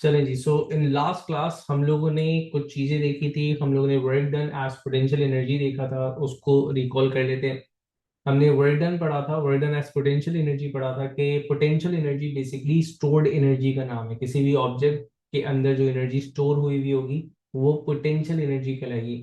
चलें जी। सो in last class हम लोगों ने कुछ चीजें देखी थी। हम लोगों ने work done as potential energy देखा था, उसको रिकॉल कर लेते हैं। हमने वर्क डन पढ़ा था, work done as potential energy पढ़ा था कि potential energy basically stored energy का नाम है। किसी भी ऑब्जेक्ट के अंदर जो एनर्जी स्टोर हुई हुई होगी वो पोटेंशियल एनर्जी कहलाएगी।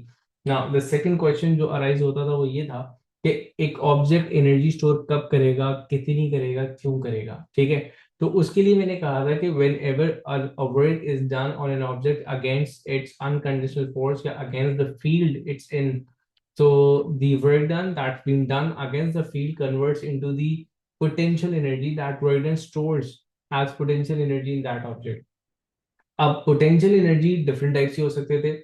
नाउ द सेकंड क्वेश्चन जो अराइज होता था वो ये था कि एक ऑब्जेक्ट एनर्जी स्टोर कब करेगा, कितनी करेगा, क्यों करेगा। ठीक है, तो उसके लिए मैंने कहा था कि whenever a work is done on an object against its unconditional force या against the field it's in, so the work done that's been done against the field converts into the potential energy that work done stores as potential energy in that object. अब potential energy different type से हो सकते थे।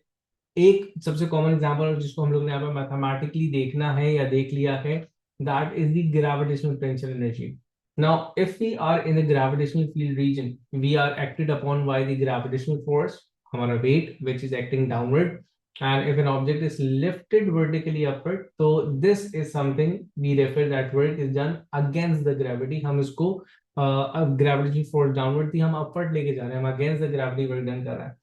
एक सबसे common example जिसको हम लोग ने यहाँ पे मैथमेटिकली देखना है या देख लिया है, that is the gravitational potential energy. Now if we are in the gravitational field region, we are acted upon by the gravitational force, हमारा weight which is acting downward, and if an object is lifted vertically upward, so this is something we refer that work is done against the gravity। हम इसको अब gravitational force downward थी, हम upward लेके जा रहे हैं, हम against the gravity work done कर रहे हैं।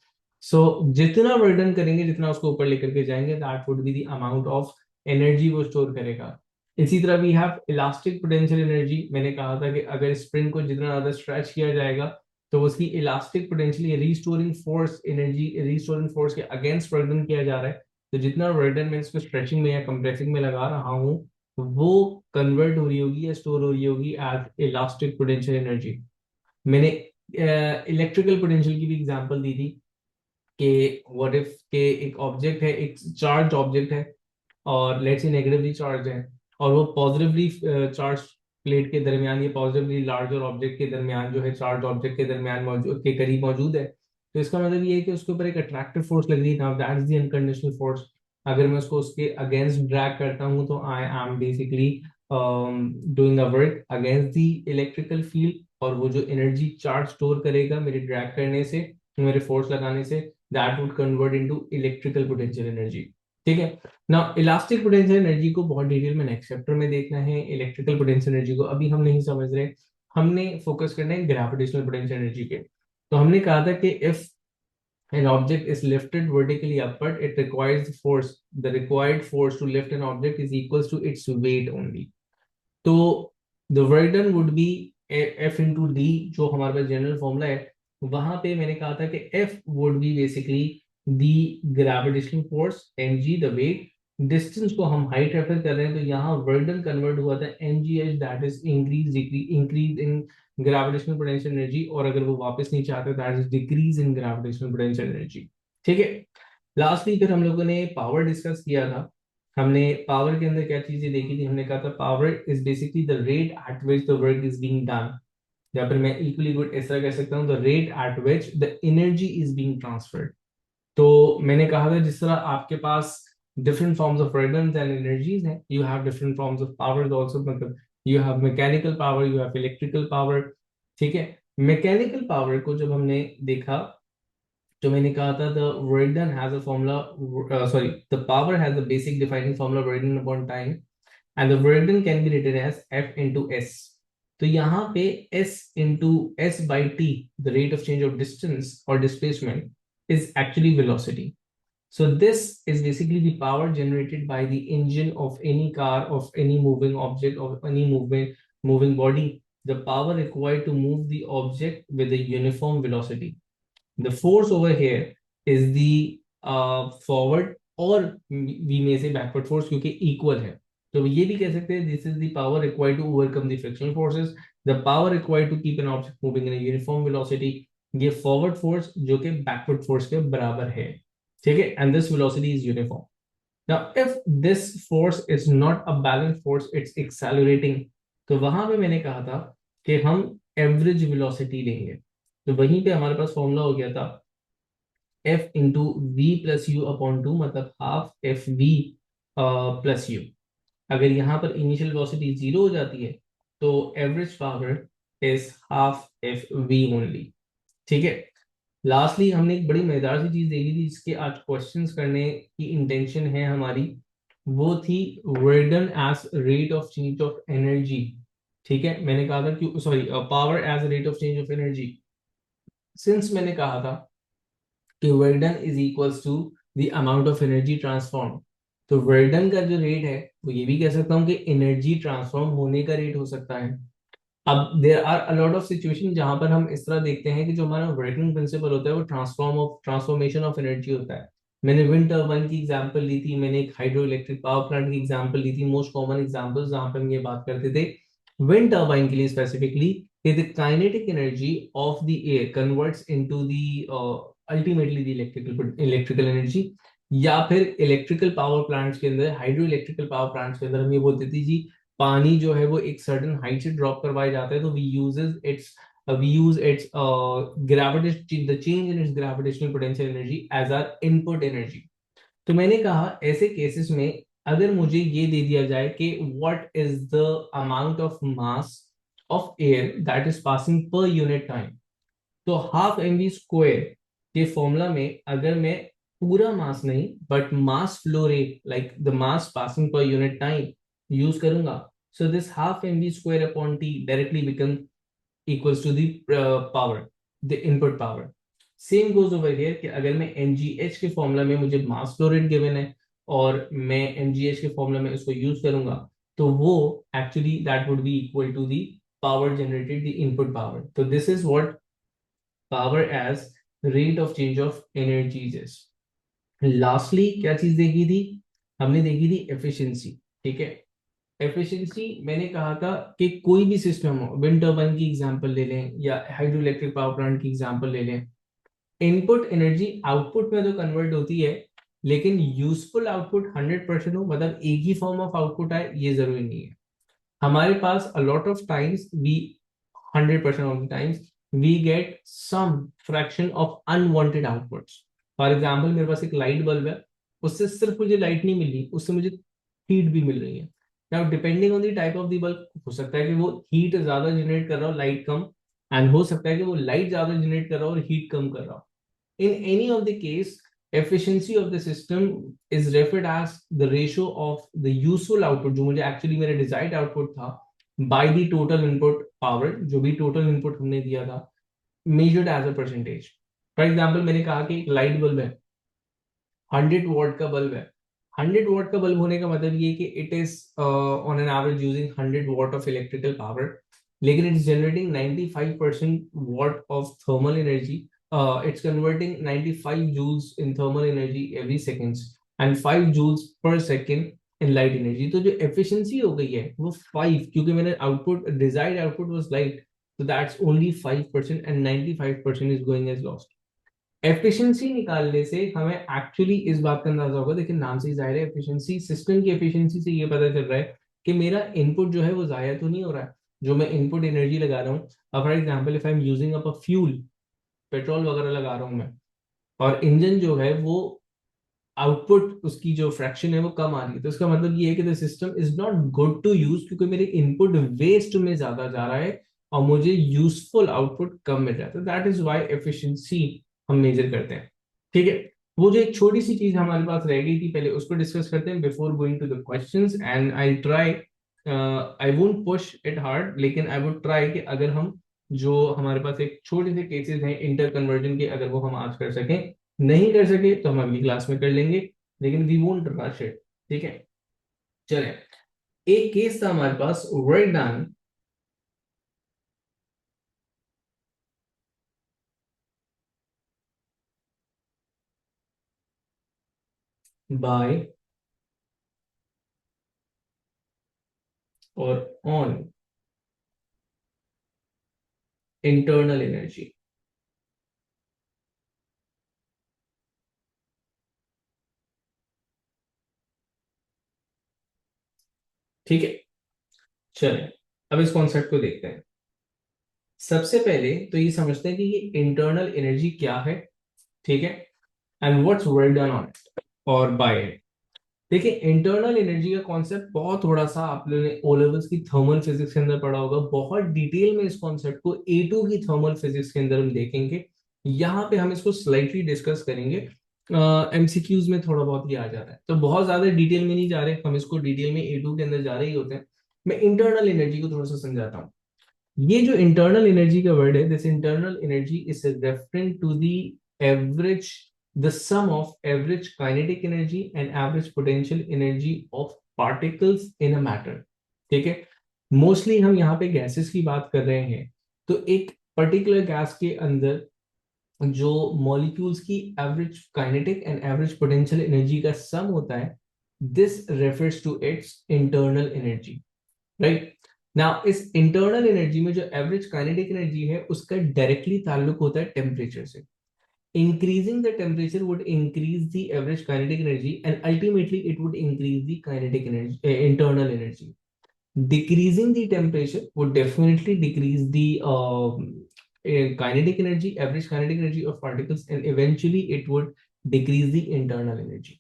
सो जितना वर्डन करेंगे, जितना उसको ऊपर लेकर के जाएंगे, that would be the amount of energy वो स्टोर करेगा। इसी तरह we have elastic potential energy. मैंने कहा था कि अगर स्प्रिंग को जितना ज्यादा स्ट्रेच किया जाएगा तो उसकी elastic potential restoring force energy restoring force के अगेंस्ट वर्डन किया जा रहा है। तो जितना वर्डन मैं इसको स्ट्रेचिंग में या कंप्रेसिंग में लगा रहा हूँ वो कन्वर्ट हो रही होगी या स्टोर हो रही होगी एज इलास्टिक पोटेंशियल एनर्जी। मैंने इलेक्ट्रिकल पोटेंशियल की भी एग्जांपल दी थी कि व्हाट इफ के एक ऑब्जेक्ट है, एक चार्ज ऑब्जेक्ट है और लेट्स से नेगेटिवली चार्ज है, और वो पॉजिटिवली चार्ज प्लेट के दरमियान या पॉजिटिवली लार्जर ऑब्जेक्ट के दरमियान जो है, चार्ज ऑब्जेक्ट के दरमियान मौजूद के करीब मौजूद है। तो इसका मतलब ये है कि उसके ऊपर एक अट्रैक्टिव फोर्स लग रही है। Now that is the unconditional force. अगर मैं उसको उसके अगेंस्ट ड्रैग करता हूँ तो I am basically doing a work against the electrical field, और वो जो एनर्जी चार्ज स्टोर करेगा मेरे ड्रैग करने से, मेरे फोर्स लगाने से, that would convert into electrical potential energy. ठीक है ना। इलास्टिक पोटेंशियल एनर्जी को बहुत डिटेल में नेक्स्ट चैप्टर में देखना है, इलेक्ट्रिकल पोटेंशियल एनर्जी को अभी हम नहीं समझ रहे। हमने फोकस करना है ग्रेविटेशनल पोटेंशियल एनर्जी पे। तो हमने कहा था कि if an object is lifted vertically upward, it requires force, the required force to lift an object is equals to its weight only। तो the work done would be F into D, जो हमारे पास general formula है। वहां पे मैंने कहा था कि F would be basically the gravitational force, M G the weight. Distance को हम हाइट रेफर कर रहे हैं, तो यहाँ वर्क डन कन्वर्ट हुआ था M G H, that is increase in gravitational potential energy, और अगर वो वापस नीचे आता है that is decrease in gravitational potential energy. ठीक है। लास्टली फिर हम लोगों ने पावर डिस्कस किया था। हमने पावर के अंदर क्या चीजें देखी थी, हमने कहा था power is basically the rate at which the work is being done, या फिर मैं इक्वली गुड इस तरह कह सकता हूँ, the rate at which the energy is being transferred. तो मैंने कहा था जिस तरह आपके पास different forms of fragments and energies हैं, you have different forms of powers also. मतलब you have mechanical power, you have electrical power. ठीक है। मैकेनिकल पावर को जब हमने देखा तो मैंने कहा था the work done has a formula, sorry, the power has a basic defining formula work done upon time, and the work done can be written as F into S. तो यहाँ पे s into s by t, the rate of change of distance or displacement, is actually velocity. So this is basically the power generated by the engine of any car, of any moving object, of any moving body, the power required to move the object with a uniform velocity। The force over here is the forward, और we may say backward force, क्योंकि equal है। तो ये भी कह सकते हैं this is the power required to overcome the frictional forces, the power required to keep an object moving in uniform velocity. ये फॉरवर्ड फोर्स जो कि बैकवर्ड फोर्स के बराबर है। ठीक है, and this velocity is uniform. Now if this force is not a balance force, it's accelerating. तो वहां पे मैंने कहा था कि हम एवरेज वेलोसिटी लेंगे। तो वहीं पे हमारे पास फॉर्मूला हो गया था f into v plus u upon two, मतलब half F v plus u. अगर यहाँ पर इनिशियल वेलोसिटी जीरो हो जाती है तो average power is half F V only. ठीक है। लास्टली हमने एक बड़ी मजेदार सी चीज देखी थी जिसके आज क्वेश्चंस करने की इंटेंशन है हमारी, वो थी work done as rate of change of energy. ठीक है, मैंने कहा था कि sorry, power as rate of change of energy. Since मैंने कहा था कि work done is equals to the amount of energy transform, तो वर्क डन का जो रेट है वो ये भी कह सकता हूँ कि एनर्जी ट्रांसफॉर्म होने का रेट हो सकता है। अब there are a lot of situation जहां पर हम इस तरह देखते हैं कि जो हमारा वर्किंग प्रिंसिपल होता है वो ट्रांसफॉर्मेशन ऑफ एनर्जी होता है। मैंने विंड टर्बाइन की एग्जांपल ली थी, मैंने एक हाइड्रो इलेक्ट्रिक पावर प्लांट की एग्जांपल ली थी, मोस्ट कॉमन एग्जांपल्स जहां पर हम ये बात करते थे विंड टर्बाइन के लिए specifically, the kinetic energy of the air converts into the ultimately the electrical energy। या फिर इलेक्ट्रिकल पावर प्लांट्स के अंदर, हाइड्रो इलेक्ट्रिकल पावर प्लांट्स के अंदर हम ये बोलते थे जी पानी जो है वो एक सर्टेन हाइट से ड्रॉप करवाया जाता है, तो we use its gravitation, the change in its gravitational potential energy as our input energy. तो मैंने कहा ऐसे केसेस में अगर मुझे ये दे दिया जाए कि what is the amount of mass of air that is passing per unit time, तो हाफ एम वी स्क्वायर के फॉर्मूला में अगर मैं पूरा मास नहीं but mass flow rate like the mass passing per unit time use करूंगा, so this half m v square upon t directly become equals to the power, the input power। Same goes over here कि अगर मैं mgh के formula में मुझे मास flow rate given है और मैं mgh के फॉर्मूला में इसको यूज करूंगा, तो वो actually that would be equal to the power generated, the input power. तो this is what power as rate of change of energies is. Lastly क्या चीज देखी थी, हमने देखी थी एफिशिएंसी। ठीक है, एफिशिएंसी मैंने कहा था कि कोई भी सिस्टम हो, विंड टर्बाइन की एग्जांपल ले लें या हाइड्रो इलेक्ट्रिक पावर प्लांट की एग्जांपल ले लें, इनपुट एनर्जी आउटपुट में तो कन्वर्ट होती है, लेकिन यूजफुल आउटपुट 100% हो, मतलब एक ही फॉर्म ऑफ आउटपुट आए ये जरूरी नहीं है। हमारे पास a lot of times we 100% of the times we get some fraction of unwanted outputs. For example मेरे पास एक लाइट बल्ब है, उससे सिर्फ मुझे लाइट नहीं मिल रही, उससे मुझे हीट भी मिल रही है। Now depending on the type of the bulb, हो सकता है कि वो हीट ज्यादा जनरेट कर रहा हो, लाइट कम, एंड हो सकता है कि वो लाइट ज्यादा जनरेट कर रहा हो और हीट कम कर रहा हो। In any of the case, efficiency of the system is referred as the ratio of the useful output, जो मुझे actually मेरा desired output था, by the total input power, जो भी total input हमने दिया था, measured as a percentage। For example, मैंने कहा कि एक लाइट बल्ब है, 100 वॉट का बल्ब है। 100 वॉट का बल्ब होने का मतलब ये कि it is on an average using 100 watt of electrical power, लेकिन it's generating 95% watt of thermal energy. It's converting 95 joules in thermal energy every seconds and 5 joules per second in light energy. तो जो efficiency हो गई है वो 5, क्योंकि मैंने output desired output was light, so that's only 5% and 95% is going as lost। Efficiency निकालने से हमें एक्चुअली इस बात का अंदाजा होगा, देखिए नाम से ही जाहिर है एफिशिएंसी, सिस्टम की एफिशिएंसी से ये पता चल रहा है कि मेरा इनपुट जो है वो जाया तो नहीं हो रहा है, जो मैं इनपुट एनर्जी लगा रहा हूँ। अब for example if I am using up a fuel, petrol वगैरह लगा रहा हूँ मैं, और इंजन जो है वो आउटपुट उसकी जो फ्रैक्शन है वो कम आ रही है, तो इसका मतलब ये है कि the system is not good to use, क्योंकि मेरे इनपुट वेस्ट में ज्यादा जा रहा है और मुझे यूजफुल आउटपुट कम मिल रहा है। तो दैट इज वाई एफिशिएंसी हम मेजर करते हैं। ठीक है, वो जो एक छोटी सी चीज हमारे पास रह गई थी पहले उसको डिस्कस करते हैं before going to the questions, and I try, I won't push it hard, लेकिन आई वुड ट्राई कि अगर हम जो हमारे पास एक छोटे से केसेस हैं इंटर कन्वर्जन के, अगर वो हम आज कर सकें, नहीं कर सके तो हम अगली क्लास में कर लेंगे, लेकिन वी वोंट रश इट। ठीक है, चले, एक केस था हमारे पास, वर्क डन बाय और ऑन इंटरनल एनर्जी। ठीक है, चले अब इस कॉन्सेप्ट को देखते हैं। सबसे पहले तो ये समझते हैं कि ये इंटरनल एनर्जी क्या है। ठीक है, and what's work done on it और बाय इट। देखिए इंटरनल एनर्जी का कॉन्सेप्ट बहुत थोड़ा सा आप लोगों ने ओ लेवल्स की थर्मल फिजिक्स के अंदर पढ़ा होगा, बहुत डिटेल में इस कॉन्सेप्ट को A2 की थर्मल फिजिक्स के अंदर हम देखेंगे। यहाँ पे हम इसको स्लाइटली डिस्कस करेंगे, एमसीक्यूज में थोड़ा बहुत ये आ जाता है, तो बहुत ज्यादा डिटेल में नहीं जा रहे हम, इसको डिटेल में A2 के अंदर जा रहे ही होते हैं। मैं इंटरनल एनर्जी को थोड़ा सा समझाता हूँ। ये जो इंटरनल एनर्जी का वर्ड है, this internal energy is referring to the average, the sum of average kinetic energy and average potential energy of particles in a matter. ठीक है, मोस्टली हम यहाँ पे गैसेस की बात कर रहे हैं, तो एक पर्टिकुलर गैस के अंदर जो मॉलिक्यूल्स की average kinetic and average potential energy का सम होता है, this refers to its internal energy, right. Now इस इंटरनल एनर्जी में जो एवरेज काइनेटिक एनर्जी है उसका डायरेक्टली ताल्लुक होता है टेम्परेचर से। Increasing the temperature would increase the average kinetic energy and ultimately it would increase the kinetic energy, internal energy. Decreasing the temperature would definitely decrease the kinetic energy, average kinetic energy of particles, and eventually it would decrease the internal energy.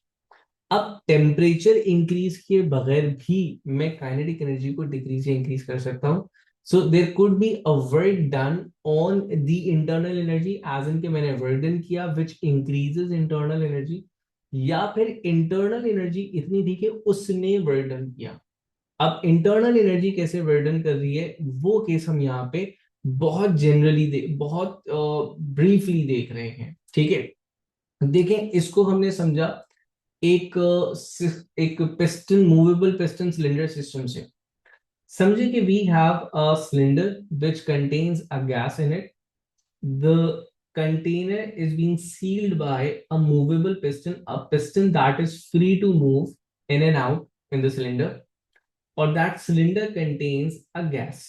अब temperature increase किए बगैर भी मैं kinetic energy को decrease या increase कर सकता हूं। So there could be a work done on the internal energy, as in के मैंने वर्क डन किया विच इंक्रीजेस इंटरनल एनर्जी, या फिर इंटरनल एनर्जी इतनी थी कि उसने वर्क डन किया। अब इंटरनल एनर्जी कैसे वर्डन कर रही है वो केस हम यहाँ पे बहुत जनरली बहुत ब्रीफली देख रहे हैं। ठीक है, देखें इसको हमने समझा एक एक piston, movable piston cylinder system से। समझे कि we have a cylinder which contains a gas in it, the container is being sealed by a movable piston, a piston that is free to move in and out in the cylinder, और that cylinder contains a gas,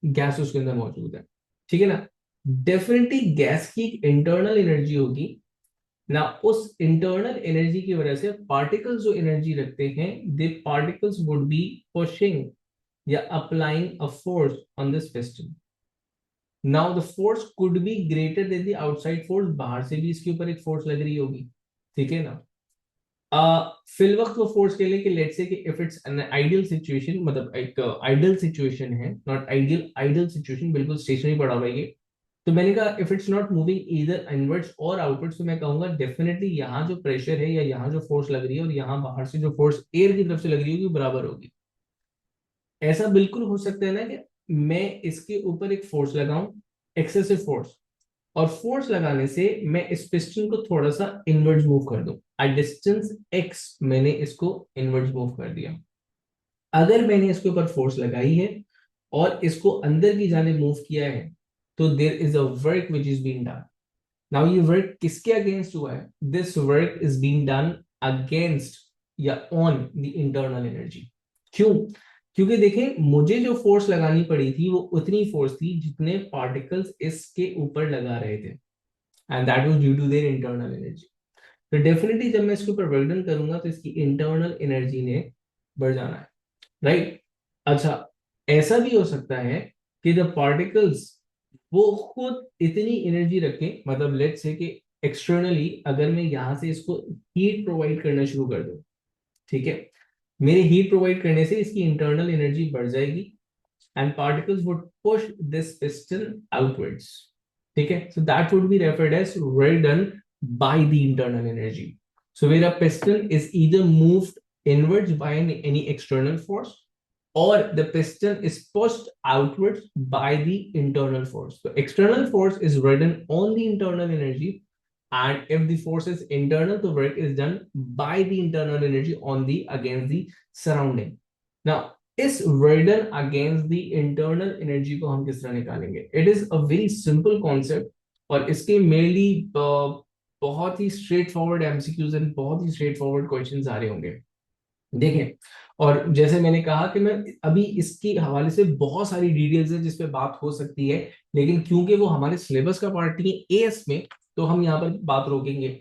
gas उसके अंदर मौजूद है। ठीक है ना, definitely gas की internal energy होगी ना, उस इंटरनल एनर्जी की वजह से पार्टिकल्स जो एनर्जी रखते हैं, दे पार्टिकल्स वुड बी पुशिंग या applying a force on this piston. Now the force could be greater than the outside force, बाहर से भी इसके ऊपर एक फोर्स लग रही होगी। ठीक है ना, फिल वक्त वो फोर्स के लिए कि लेट्स से कि if it's an ideal situation, मतलब एक आइडियल सिचुएशन है, नॉट आइडियल, आइडियल सिचुएशन बिल्कुल स्टेशनरी पड़ा हुआ है ये, तो मैंने कहा if it's not moving either inwards और आउटवर्ड्स, तो मैं कहूंगा डेफिनेटली यहाँ जो प्रेशर है या यहाँ जो फोर्स लग रही है और यहाँ बाहर से जो फोर्स एयर की तरफ से लग रही होगी बराबर होगी। ऐसा बिल्कुल हो सकता है ना कि मैं इसके ऊपर एक फोर्स लगाऊं, एक्सेसिव फोर्स, और फोर्स लगाने से मैं इस पिस्टन को थोड़ा सा इनवर्ड्स मूव कर दूं, आ डिस्टेंस एक्स मैंने इसको इनवर्ड्स मूव कर दिया। अगर मैंने इसके ऊपर फोर्स लगाई है और इसको अंदर की जाने मूव किया है, तो there is a work which is being done. Now ये वर्क किसके अगेंस्ट हुआ है? This work is being done against या ऑन द इंटरनल एनर्जी। क्यों? क्योंकि देखें मुझे जो फोर्स लगानी पड़ी थी वो उतनी फोर्स थी जितने पार्टिकल्स इसके ऊपर लगा रहे थे, and that was due to their internal energy. तो डेफिनेटली जब मैं इसके ऊपर वर्क करूंगा तो इसकी इंटरनल एनर्जी ने बढ़ जाना है, राइट। अच्छा, ऐसा भी हो सकता है कि द पार्टिकल्स वो खुद इतनी एनर्जी रखें, मतलब लेट्स से कि एक्सटर्नली अगर मैं यहां से इसको हीट प्रोवाइड करना शुरू कर दूं, ठीक है, मेरे हीट प्रोवाइड करने से इसकी इंटरनल एनर्जी बढ़ जाएगी and particles would push this piston outwards. ठीक है, so that would be referred as work done by the internal energy. So where a piston is either moved inwards by any external force, or the piston is pushed outwards by the internal force. So external force is work done on the internal energy, and if the force is internal, the work is done by the internal energy on the against the surrounding. Now इस वर्डन against the internal energy को हम किस तरह निकालेंगे? It is a very simple concept, और इसके mainly बहुत ही straight forward MCQs and बहुत ही स्ट्रेट फॉरवर्ड क्वेश्चंस आ रहे होंगे। देखें, और जैसे मैंने कहा कि मैं अभी इसके हवाले से बहुत सारी डिटेल्स है जिस पे बात हो सकती है, लेकिन क्योंकि वो हमारे सिलेबस का पार्ट नहीं है एएस में, तो हम यहाँ पर बात रोकेंगे।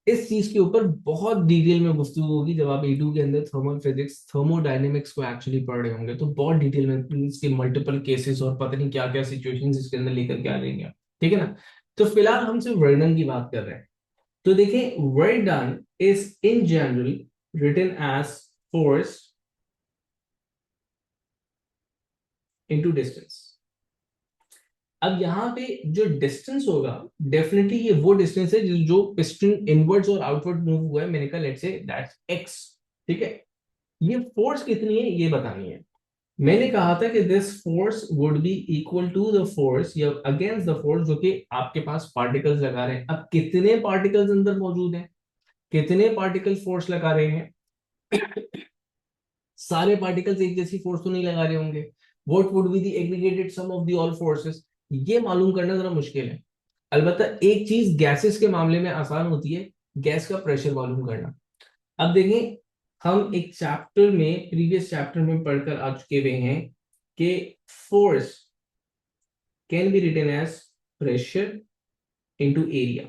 इस चीज के ऊपर बहुत डिटेल में गुफ्तगू होगी जब आप A2 के अंदर थर्मल फिजिक्स, थर्मोडायनेमिक्स को एक्चुअली पढ़ रहे होंगे, तो बहुत डिटेल में इसके मल्टीपल केसेस और पता नहीं क्या क्या सिचुएशंस इसके अंदर लेकर के आ जाएंगे। ठीक है ना, तो फिलहाल हम सिर्फ वर्णन की बात कर रहे हैं। तो देखें, work done is in general written as force into distance. अब यहाँ पे जो डिस्टेंस होगा, डेफिनेटली ये वो डिस्टेंस है जो पिस्टन इनवर्ड्स और आउटवर्ड मूव हुआ है, मैंने कहा लेट्स से दैट्स एक्स। ठीक है, ये फोर्स कितनी है ये बतानी है। मैंने कहा था कि this force would be equal to the force या अगेंस्ट द फोर्स जो कि आपके पास पार्टिकल्स लगा रहे हैं। अब कितने पार्टिकल्स अंदर मौजूद हैं, कितने पार्टिकल फोर्स लगा रहे हैं? सारे पार्टिकल्स एक जैसी फोर्स तो नहीं लगा रहे होंगे। What would be the aggregated sum of the all forces, ये मालूम करना जरा मुश्किल है। अलबत्ता एक चीज गैसेस के मामले में आसान होती है, गैस का प्रेशर मालूम करना। अब देखें, हम एक चैप्टर में, प्रीवियस चैप्टर में पढ़कर आ चुके हुए हैं कि force can be written as pressure into area.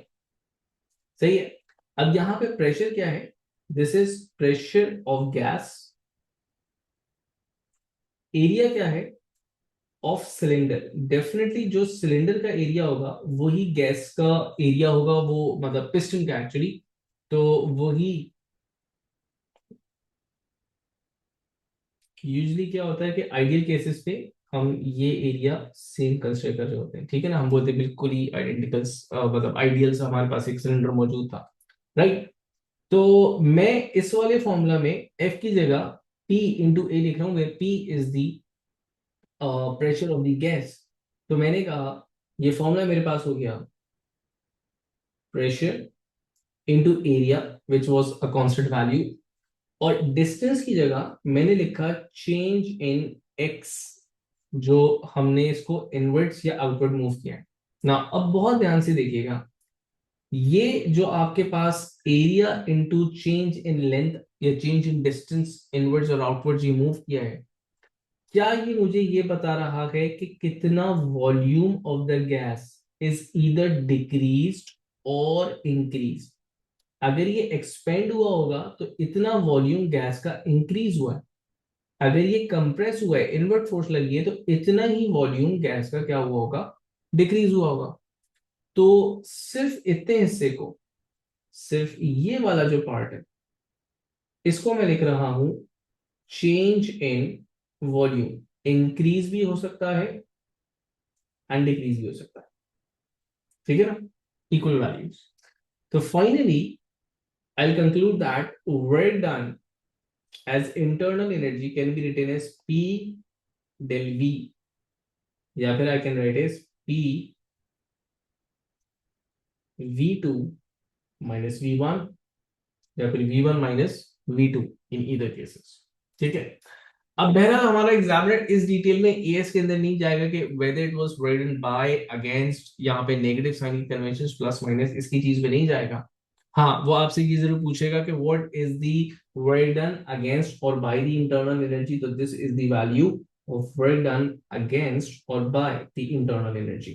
सही है। अब यहां पे प्रेशर क्या है? This is pressure of gas. Area क्या है? Of cylinder. डेफिनेटली जो सिलेंडर का एरिया होगा वही गैस का एरिया होगा, वो मतलब पिस्टन का एक्चुअली। तो वही यूजली क्या होता है कि आइडियल केसेस पे हम ये एरिया सेम कंसिडर कर रहे होते हैं, ठीक है ना। हम बोलते हैं बिल्कुल ही आइडेंटिकल, मतलब आइडियल से हमारे पास एक सिलेंडर मौजूद था, राइट। तो मैं इस वाले फॉर्मूला में एफ की जगह पी इंटू ए लिख रहा हूँ, P is the pressure of the gas. तो मैंने कहा ये फॉर्मूला मेरे पास हो गया, pressure into area which was a constant value, और डिस्टेंस की जगह मैंने लिखा चेंज इन एक्स, जो हमने इसको इनवर्ट्स या आउटवर्ड मूव किया है ना। अब बहुत ध्यान से देखिएगा, ये जो आपके पास area into change in length या चेंज इन डिस्टेंस इनवर्ड्स और आउटवर्ड्स ये मूव किया है, क्या ये मुझे ये बता रहा है कि कितना volume of the gas is either decreased और इंक्रीज? अगर ये एक्सपेंड हुआ होगा तो इतना वॉल्यूम गैस का इंक्रीज हुआ है। अगर ये कंप्रेस हुआ है, इनवर्ट फोर्स लगी है, तो इतना ही वॉल्यूम गैस का क्या हुआ होगा? डिक्रीज हुआ होगा। तो सिर्फ इतने हिस्से को, सिर्फ ये वाला जो पार्ट है, इसको मैं लिख रहा हूं चेंज इन वॉल्यूम। इंक्रीज भी हो सकता है एंड डिक्रीज भी हो सकता है, ठीक है ना, इक्वल वैल्यूज। तो finally I conclude that work done as internal energy can be written as P del V, या फिर I can write as P V2 minus V1, या फिर V1 minus V2 in either cases, ठीक है। अब बहरहाल हमारा एग्जामिनर इस डिटेल में एएस के अंदर नहीं जाएगा कि whether it was written by, against, यहाँ पे negative sign convention plus minus, इसकी चीज में नहीं जाएगा। हाँ, वो आपसे ये जरूर पूछेगा कि what is the work done against और बाय द इंटरनल एनर्जी, तो this is the value of work done against और by the internal energy,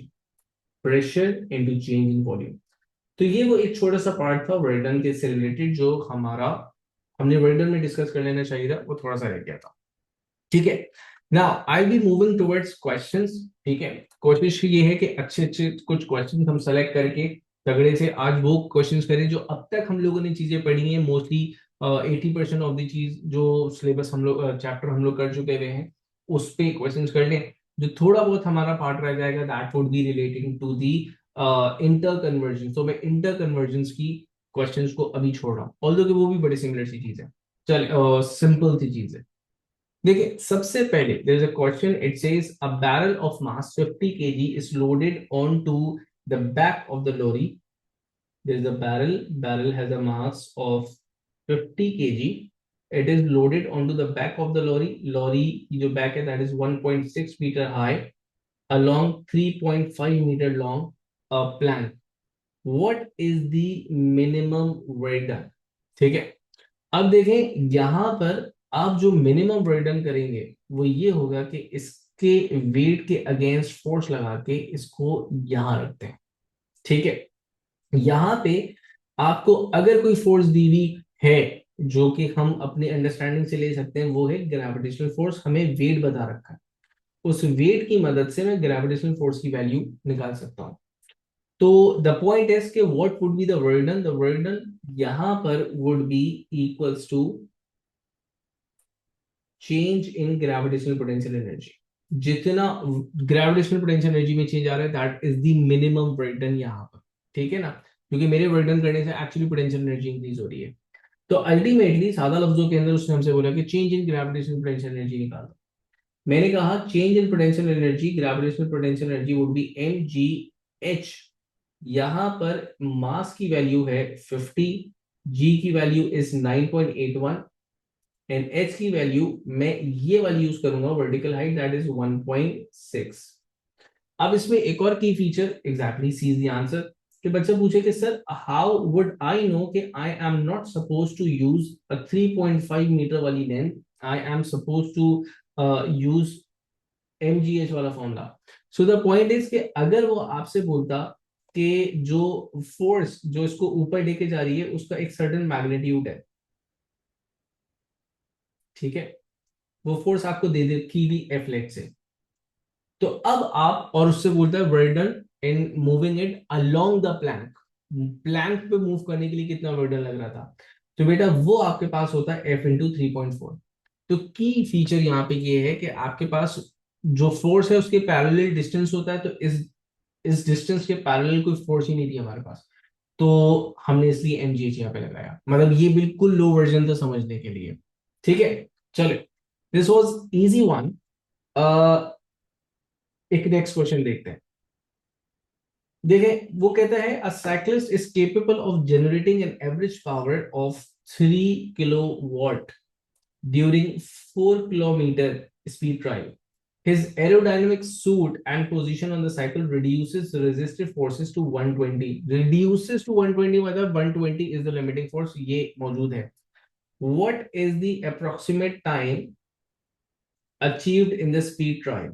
pressure into change in volume. तो ये वो एक छोटा सा पार्ट था वर्क डन के से रिलेटेड, जो हमारा हमने वर्क डन में डिस्कस कर लेना चाहिए था, वो थोड़ा सा रह गया था, ठीक है। Now I be moving towards questions, ठीक है। कोशिश ये है कि अच्छे अच्छे कुछ क्वेश्चंस हम सेलेक्ट करके तगड़े से आज वो क्वेश्चंस करें जो अब तक हम लोगों ने चीजें पढ़ी हैं। मोस्टली 80% ऑफ द चीज जो सिलेबस हम लोग चैप्टर हम लोग कर चुके हुए हैं, उस पे क्वेश्चंस कर लें। जो थोड़ा बहुत हमारा पार्ट रह जाएगा that would be relating to the inter conversion. तो मैं इंटर कन्वर्जन की क्वेश्चंस को अभी छोड़ रहा हूँ, ऑल्दो कि वो भी बड़ी सिमिलर सी चीज है, चल सिंपल सी चीज है। देखिए सबसे पहले there is a question, it says a barrel of mass 50 kg is loaded on to the back of the lorry. There is a barrel has a mass of 50 kg, it is loaded on to the back of the lorry. Lorry की जो back है that is 1.6 metre high along 3.5 metre long plan. What is the minimum weight done? ठीक है। अब देखें यहां पर आप जो मिनिमम वर्डन करेंगे वो ये होगा कि इसके वेट के अगेंस्ट फोर्स लगा के इसको यहां रखते हैं, ठीक है। यहां पे आपको अगर कोई फोर्स दी हुई है जो कि हम अपनी अंडरस्टैंडिंग से ले सकते हैं, वो है ग्रेविटेशनल फोर्स। हमें वेट बता रखा है, उस वेट की मदद से मैं ग्रेविटेशनल फोर्स की वैल्यू निकाल सकता हूं। तो द पॉइंट इज कि what would be the work done? The work done यहां पर would be equals to change in gravitational potential energy. जितना ग्रेविटेशनल पोटेंशियल एनर्जी में चेंज आ रहा है that is the minimum work done यहाँ पर, ठीक है ना। क्योंकि मेरे वर्क डन करने से एक्चुअली पोटेंशियल एनर्जी इंक्रीज हो रही है। तो अल्टीमेटली सादा लफ्जों के अंदर उसने हमसे बोला कि change in gravitational potential energy निकाल दो। मैंने कहा change in potential energy, gravitational potential energy would be M G H. यहां पर मास की वैल्यू है 50, जी की वैल्यू इज 9.81 एंड एच की वैल्यू मैं ये वाली यूज करूंगा, वर्टिकल हाइट, दैट इज 1.6। अब इसमें एक और की feature, exactly C is the answer, कि बच्चा पूछे कि sir how would I know कि I am not suppose to use a 3.5 meter वाली length, I am suppose to use MGH वाला formula. So the point is कि अगर वो आपसे बोलता कि जो फोर्स जो इसको ऊपर लेके जा रही है उसका एक सर्टेन मैग्नीट्यूड है, ठीक है, वो फोर्स आपको दे दे की भी एफ लेट से, तो अब आप, और उससे बोलता है work done in moving it along the plank, plank पे मूव करने के लिए कितना वर्क डन लग रहा था, तो बेटा वो आपके पास होता है एफ इंटू 3.4। तो की फीचर यहाँ पे ये है कि आपके पास जो फोर्स है उसके पैरेलल डिस्टेंस होता है, तो इस डिस्टेंस के पैरेलल कोई फोर्स ही नहीं थी हमारे पास, तो हमने इसलिए एमजीएच यहाँ पे लगाया, मतलब ये बिल्कुल लो वर्जन था समझने के लिए। ठीक है, चलो, दिस वाज इजी वन। एक नेक्स्ट क्वेश्चन देखते हैं। देखें, वो कहता है अ cyclist is capable of generating an average power of 3 kilowatt during 4 kilometre speed drive. His aerodynamic suit and position on the cycle reduces the resistive forces to 120. Reduces to 120 मतलब 120 is the limiting force, ये मौजूद है। What is the approximate time achieved in the speed drive?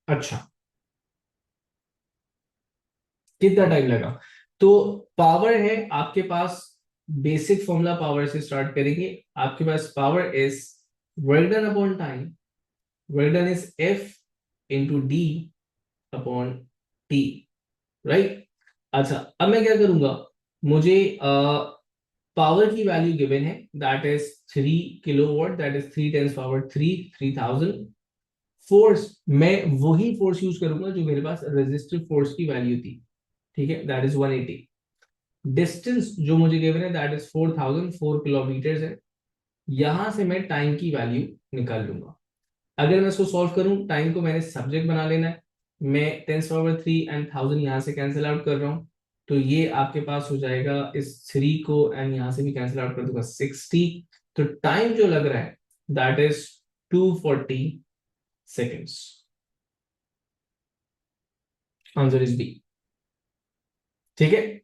अच्छा, कितना time लगा? तो power है आपके पास, बेसिक फॉर्मूला पावर से स्टार्ट करेंगे। आपके पास power is work done upon time, work done is F into D upon T, right. अच्छा, अब मैं क्या करूंगा, मुझे पावर की वैल्यू गिवन है, that is 3 kilowatt, that is 3 × 3 3000। Force मैं वही फोर्स यूज करूंगा जो मेरे पास रेजिस्टिव फोर्स की वैल्यू थी, ठीक है, दैट इज 180। डिस्टेंस जो मुझे गिवन है दैट इज 4004 किलोमीटर है। यहां से मैं टाइम की वैल्यू निकाल लूंगा। अगर मैं इसको सॉल्व करूं, टाइम को मैंने सब्जेक्ट बना लेना है, मैं 10⁻³ एंड 1000 यहां से कैंसिल आउट कर रहा हूं, तो ये आपके पास हो जाएगा, इस 3 को एंड यहां से भी कैंसिल आउट कर दूंगा 60। तो टाइम जो लग रहा है that is 240 seconds. Answer is B. ठीक है,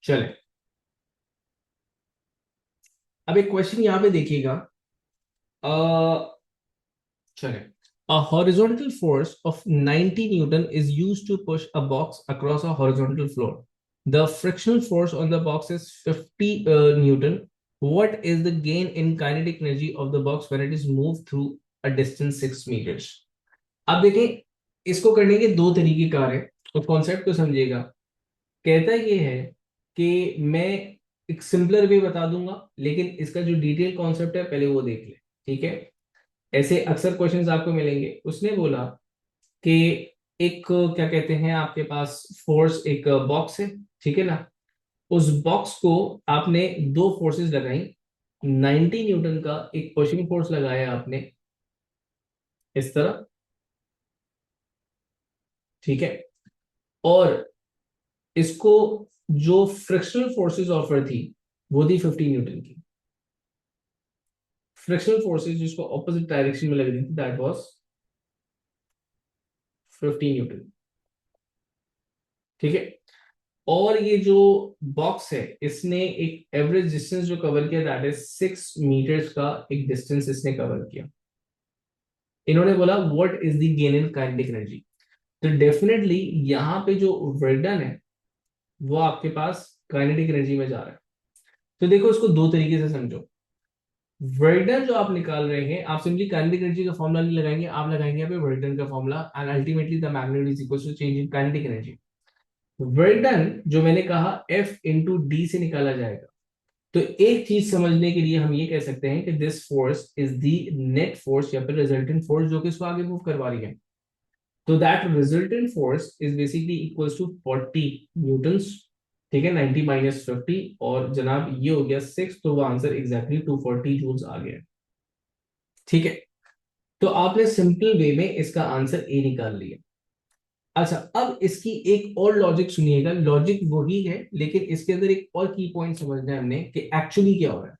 चले, अब एक क्वेश्चन यहां पे देखिएगा। चले, a horizontal force of 90 Newton is used to push a box across a horizontal floor. The frictional force on the box is 50 Newton. What is the gain in kinetic energy of the box when it is moved through a distance 6 meters? अब देखें, इसको करने के दो तरीके car है, तो concept को समझिएगा। कहता ये है कि मैं एक सिंपलर वे बता दूंगा, लेकिन इसका जो डिटेल कॉन्सेप्ट है पहले वो देख ले, ठीक है। ऐसे अक्सर क्वेश्चंस आपको मिलेंगे। उसने बोला कि एक क्या कहते हैं आपके पास फोर्स, एक बॉक्स है, ठीक है ना, उस बॉक्स को आपने दो फोर्सेस लगाई, 90 न्यूटन का एक पुशिंग फोर्स लगाया आपने इस तरह, ठीक है, और इसको जो फ्रिक्शनल फोर्सेस ऑफर थी वो थी 50 न्यूटन की। फ्रिक्शनल फोर्सेस जिसको ऑपोजिट डायरेक्शन में लग रही थी दैट वाज 50 न्यूटन, ठीक है। और ये जो बॉक्स है इसने एक एवरेज डिस्टेंस जो कवर किया दैट इज 6 मीटर्स का एक डिस्टेंस इसने कवर किया। इन्होंने बोला what is the gain in kinetic energy, तो डेफिनेटली यहाँ पे जो वर्क डन है वो आपके पास काइनेटिक एनर्जी में जा रहा है। तो देखो, इसको दो तरीके से समझो। वर्क डन जो आप निकाल रहे हैं, आप सिंपली काइनेटिक एनर्जी का फॉर्मूला नहीं लगाएंगे, आप लगाएंगे यहाँ पे वर्क डन का formula, and ultimately the magnet is equal to change in kinetic energy. Work done जो मैंने कहा एफ इंटू डी से निकाला जाएगा। तो एक चीज समझने के लिए हम ये कह सकते हैं कि this force is the net force या फिर रिजल्टेंट फोर्स जो कि इसको आगे मूव करवा रही है। तो that resultant force is basically equals to 40 newtons. ठीक है, 90 माइनस 50, और जनाब ये हो गया 6, तो वो आंसर एग्जैक्टली 240 जूल्स आ गया। ठीक है, तो आपने सिंपल वे में इसका आंसर ए निकाल लिया। अच्छा, अब इसकी एक और लॉजिक सुनिएगा, लॉजिक वही है लेकिन इसके अंदर एक और की पॉइंट समझना है हमने कि एक्चुअली क्या हो रहा है।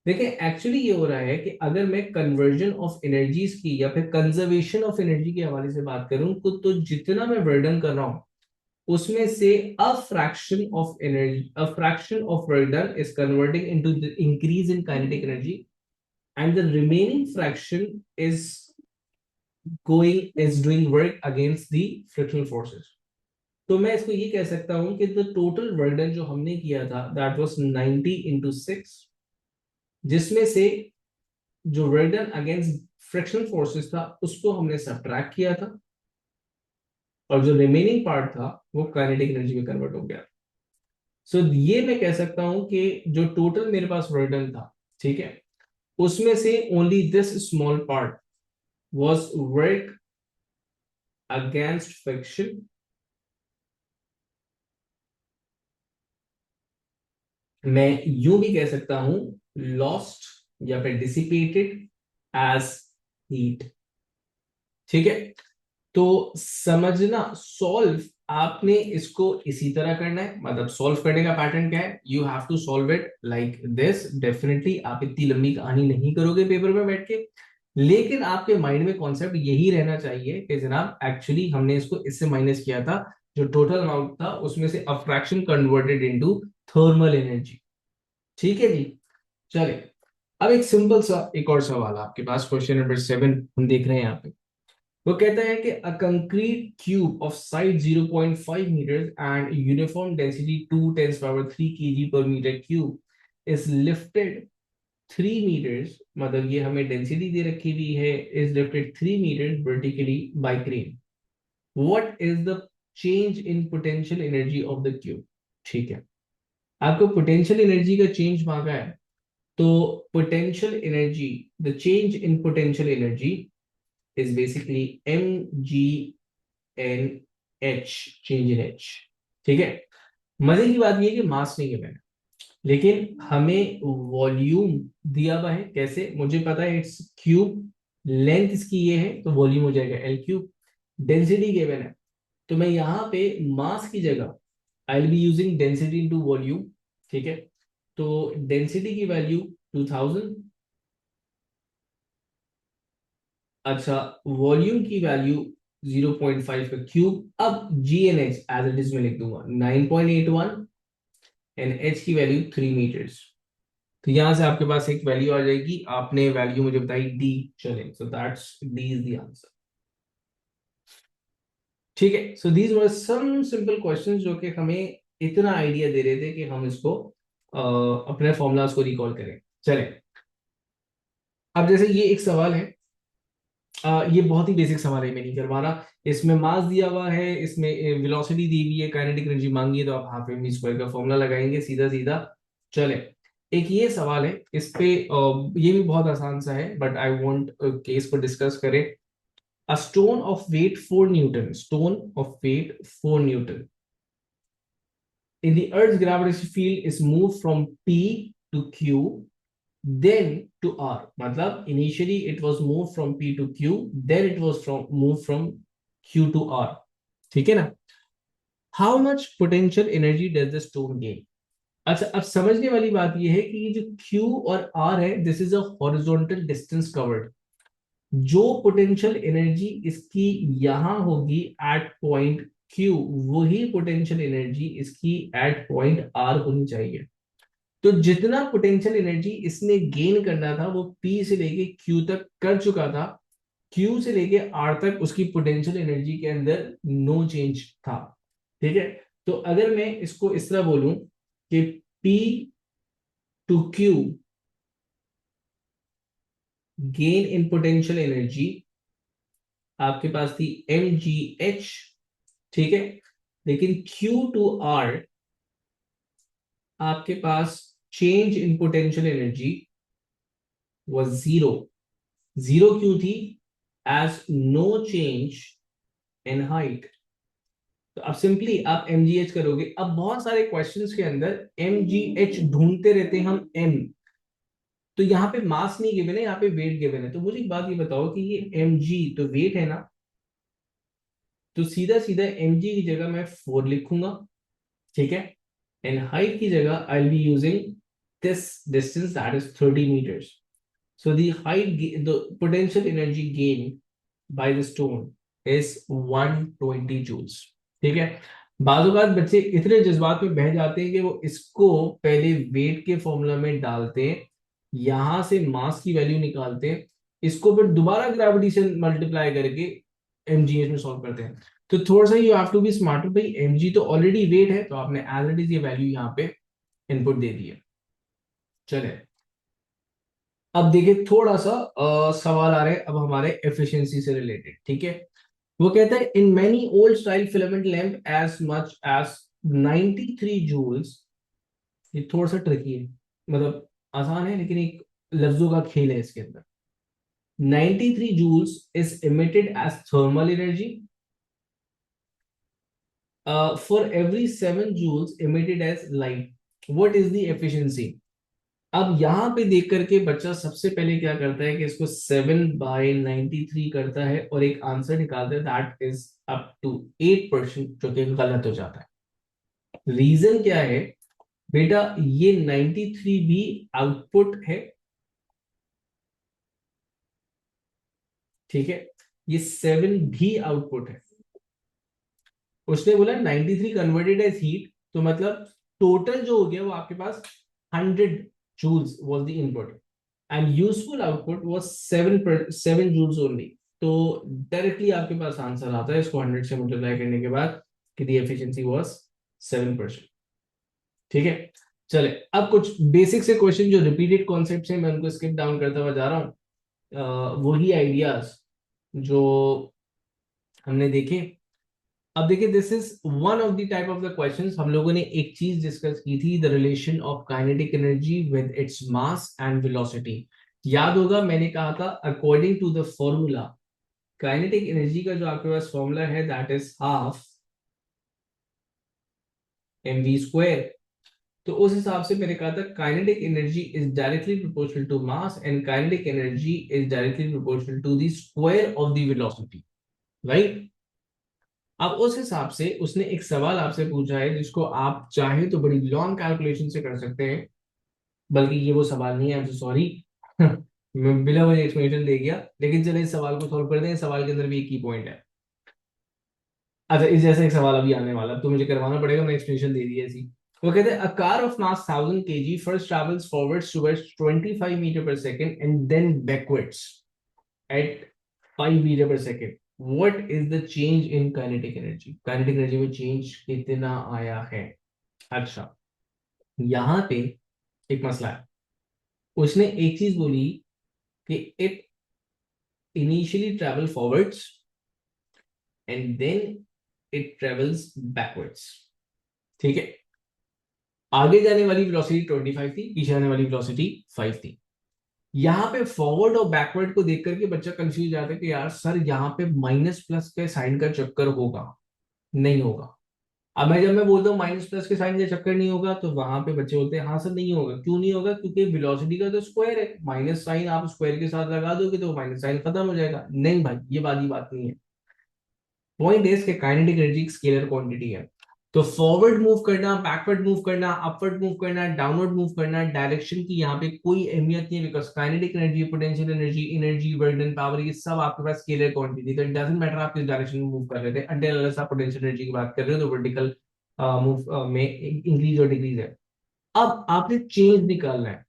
देखिए, एक्चुअली ये हो रहा है कि अगर मैं कन्वर्जन ऑफ एनर्जीज की या फिर कंजर्वेशन ऑफ एनर्जी के हवाले से बात करूं, तो जितना मैं वर्डन कर रहा हूं उसमें से a fraction of work done is converting into the increase in kinetic energy, and the remaining fraction is doing work against the frictional forces. तो मैं इसको ये कह सकता हूं कि द टोटल वर्क डन जो हमने किया था दैट वाज 90 इंटू 6, जिसमें से जो work done against frictional forces था उसको हमने सब्ट्रैक्ट किया था, और जो रिमेनिंग पार्ट था वो काइनेटिक एनर्जी में कन्वर्ट हो गया। सो ये मैं कह सकता हूं कि जो टोटल मेरे पास वर्क डन था, ठीक है, उसमें से only this small part was work against friction, मैं यूं भी कह सकता हूं लॉस्ट या फिर डिसिपेटेड एज हीट। ठीक है, तो समझना, सॉल्व आपने इसको इसी तरह करना है, मतलब सॉल्व करने का पैटर्न क्या है, you have to solve it like this. Definitely आप इतनी लंबी कहानी नहीं करोगे पेपर में बैठ के, लेकिन आपके माइंड में कॉन्सेप्ट यही रहना चाहिए कि जनाब एक्चुअली हमने इसको इससे माइनस किया था, जो टोटल अमाउंट था उसमें से a fraction converted into thermal energy. ठीक है जी, चले। अब एक सिंपल सा एक और सवाल आपके पास, क्वेश्चन नंबर 7 हम देख रहे हैं यहाँ पे। वो कहता है कि अ concrete cube of side 0.5 meters and uniform density 2 10 power 3 kg per meter cube is lifted 3 meters, मतलब ये हमें डेंसिटी दे रखी हुई है, is lifted 3 meters vertically by crane. What is the change in potential energy of the cube. ठीक है, आपको potential energy का चेंज मांगा है, तो potential energy, the change in potential energy is basically mgnh, change in H. ठीक है, मजे की बात ये है कि मास नहीं है मैंने, लेकिन हमें वॉल्यूम दिया हुआ है। कैसे, मुझे पता है इट्स क्यूब, लेंथ इसकी ये है तो वॉल्यूम हो जाएगा एल क्यूब, डेंसिटी गिवन है, तो मैं यहाँ पे मास की जगह I will be using density into volume. ठीक है, तो डेंसिटी की वैल्यू 2000, अच्छा, वॉल्यूम की वैल्यू 0.5 का क्यूब। अब g and h as it is में लिख दूंगा 9.81, एंड एच की वैल्यू 3 meters। तो यहां से आपके पास एक वैल्यू आ जाएगी, आपने वैल्यू मुझे बताई डी, चले, so that's D is the answer. ठीक है, so these were some simple questions जो कि हमें इतना आइडिया दे रहे थे कि हम इसको अपने फॉर्मूलाज को रिकॉल करें। चले, अब जैसे ये एक सवाल है, ये बहुत ही बेसिक सवाल है, मैं नहीं करवा रहा। इसमें मास दिया हुआ है, इसमें वेलोसिटी दी हुई है, काइनेटिक एनर्जी मांगी है, तो आप हाफ एम वी स्क्वायर का फॉर्मूला लगाएंगे सीधा सीधा। चले, एक ये सवाल है, इस पे ये भी बहुत आसान सा है, बट आई वांट कि इसको डिस्कस करें। A stone of weight 4 newton, stone of weight 4 newton in the earth's gravitational field is moved from P to Q, then to R, मतलब initially it was moved from P to Q, then it was moved from Q to R। ठीक है ना, how much potential energy does the stone gain। अच्छा, अब समझने वाली बात यह है कि ये जो Q और R है, this is a horizontal distance covered. जो पोटेंशियल एनर्जी इसकी यहां होगी एट पॉइंट Q, वही पोटेंशियल एनर्जी इसकी एट पॉइंट R होनी चाहिए। तो जितना पोटेंशियल एनर्जी इसने गेन करना था वो P से लेके Q तक कर चुका था, Q से लेके R तक उसकी पोटेंशियल एनर्जी के अंदर नो चेंज था। ठीक है, तो अगर मैं इसको इस तरह बोलूं कि P to Q gain in potential energy आपके पास थी mgh, ठीक है, लेकिन Q टू R आपके पास change in potential energy was zero. Zero क्यों थी, as no change in height. तो अब सिंपली आप mgh करोगे। अब बहुत सारे क्वेश्चंस के अंदर mgh ढूंढते रहते हैं हम m, तो यहाँ पे मास नहीं गिवन है, यहाँ पे वेट गिवन है। तो मुझे एक बात ये बताओ कि ये mg तो वेट है ना, तो सीधा सीधा mg की जगह मैं 4 लिखूंगा, ठीक है। एंड हाइट की जगह I will be using this distance that is 30 meters. So the the potential energy gain by the stone is 120 joules, ठीक है। बाज़ बच्चे इतने जज्बात में बह जाते हैं कि वो इसको पहले वेट के फॉर्मूला में डालते हैं, यहां से मास की वैल्यू निकालते हैं, इसको फिर दोबारा ग्रेविटी से मल्टीप्लाई करके mgh में सॉल्व करते हैं। तो थोड़ा सा you have to be smarter भाई, mg तो ऑलरेडी वेट है, तो आपने एज इट इज ये वैल्यू यहाँ पे इनपुट दे दी है। चले अब देखिए थोड़ा सा सवाल आ रहे हैं अब हमारे एफिशिएंसी से रिलेटेड, ठीक है। वो कहता है in many old style filament lamp as much as 93 joules. ये थोड़ा सा ट्रिकी है, मतलब आसान है लेकिन एक लफ्जों का खेल है इसके अंदर। 93 joules is emitted as thermal energy for every 7 joules emitted as light. What is the efficiency? अब यहां पे देख करके बच्चा सबसे पहले क्या करता है कि इसको 7/93 करता है और एक आंसर निकालता है दैट इज अप टू 8%, जो कि गलत हो जाता है। रीजन क्या है बेटा, ये 93 भी आउटपुट है, ठीक है, ये 7 भी आउटपुट है। उसने बोला 93 कन्वर्टेड एज हीट, तो मतलब टोटल जो हो गया वो आपके पास 100 joules was the input and useful output was 7 joules only. तो डायरेक्टली आपके पास आंसर आता है इसको 100 से मल्टीप्लाई करने के बाद कि दी एफिशिएंसी वाज 7%, ठीक है। चले अब कुछ बेसिक से क्वेश्चन जो रिपीटेड कॉन्सेप्ट्स हैं मैं उनको स्किप डाउन करता हुआ जा रहा हूँ, वही आइडियाज जो हमने देखे। अब देखिए this is one of the type of the questions. हम लोगों ने एक चीज डिस्कस की थी, the relation of kinetic energy with its mass and velocity. याद होगा मैंने कहा था according to the formula, kinetic energy का जो आपके पास फॉर्मूला है दैट इज हाफ mv²। तो उस हिसाब से मैंने कहा था kinetic energy is directly proportional to mass and kinetic energy is directly proportional to the square of the velocity, right. अब उस हिसाब से उसने एक सवाल आपसे पूछा है जिसको आप चाहे तो बड़ी लॉन्ग कैलकुलेशन से कर सकते हैं, बल्कि ये वो सवाल नहीं है, आई एम सॉरी मैं बिना वजह एक्सप्लेनेशन दे गया, लेकिन चलिए इस सवाल को सॉल्व कर दें। इस सवाल के अंदर भी एक की पॉइंट है। अच्छा इस जैसा एक सवाल अभी आने वाला, तो मुझे करवाना पड़ेगा, मैं एक्सप्लेनेशन दे दी ऐसी। वो कहते हैं a car of mass 1000 kg first travels forwards towards 25 meter per second and then backwards at 5 meter per second. What is the change in kinetic energy? Kinetic energy में चेंज कितना आया है? अच्छा यहां पे एक मसला है। उसने एक चीज बोली कि it initially travel forwards and then it travels backwards, ठीक है। आगे जाने वाली वेलोसिटी 25 थी, पीछे आने वाली वेलोसिटी 5 थी। यहाँ पे फॉरवर्ड और बैकवर्ड को देख करके बच्चा कंफ्यूज जाता है कि यार सर यहाँ पे माइनस प्लस के साइन का चक्कर होगा, नहीं होगा। अब मैं जब मैं बोलता हूँ माइनस प्लस के साइन का चक्कर नहीं होगा, तो वहां पे बच्चे बोलते हैं हाँ सर नहीं होगा। क्यों नहीं होगा? क्योंकि वेलोसिटी का तो स्क्वायर है, माइनस साइन आप स्क्वायर के साथ लगा दोगे तो माइनस साइन खत्म हो जाएगा। नहीं भाई ये वाली बात नहीं है। पॉइंट इज के काइनेटिक एनर्जी एक स्केलर क्वांटिटी है। तो फॉरवर्ड मूव करना, बैकवर्ड मूव करना, अपवर्ड मूव करना, डाउनवर्ड मूव करना, डायरेक्शन की यहाँ पे कोई अहमियत नहीं है, because kinetic energy, potential energy, energy, work done, power, ये सब आपके पास स्केलर क्वांटिटी। तो इट डजंट मैटर आप किस डायरेक्शन में मूव कर रहे थे, अनटिल अनलेस आप पोटेंशियल एनर्जी की बात कर रहे हो तो वर्टिकल मूव में इंक्रीज और डिक्रीज है। अब आपने चेंज निकालना है।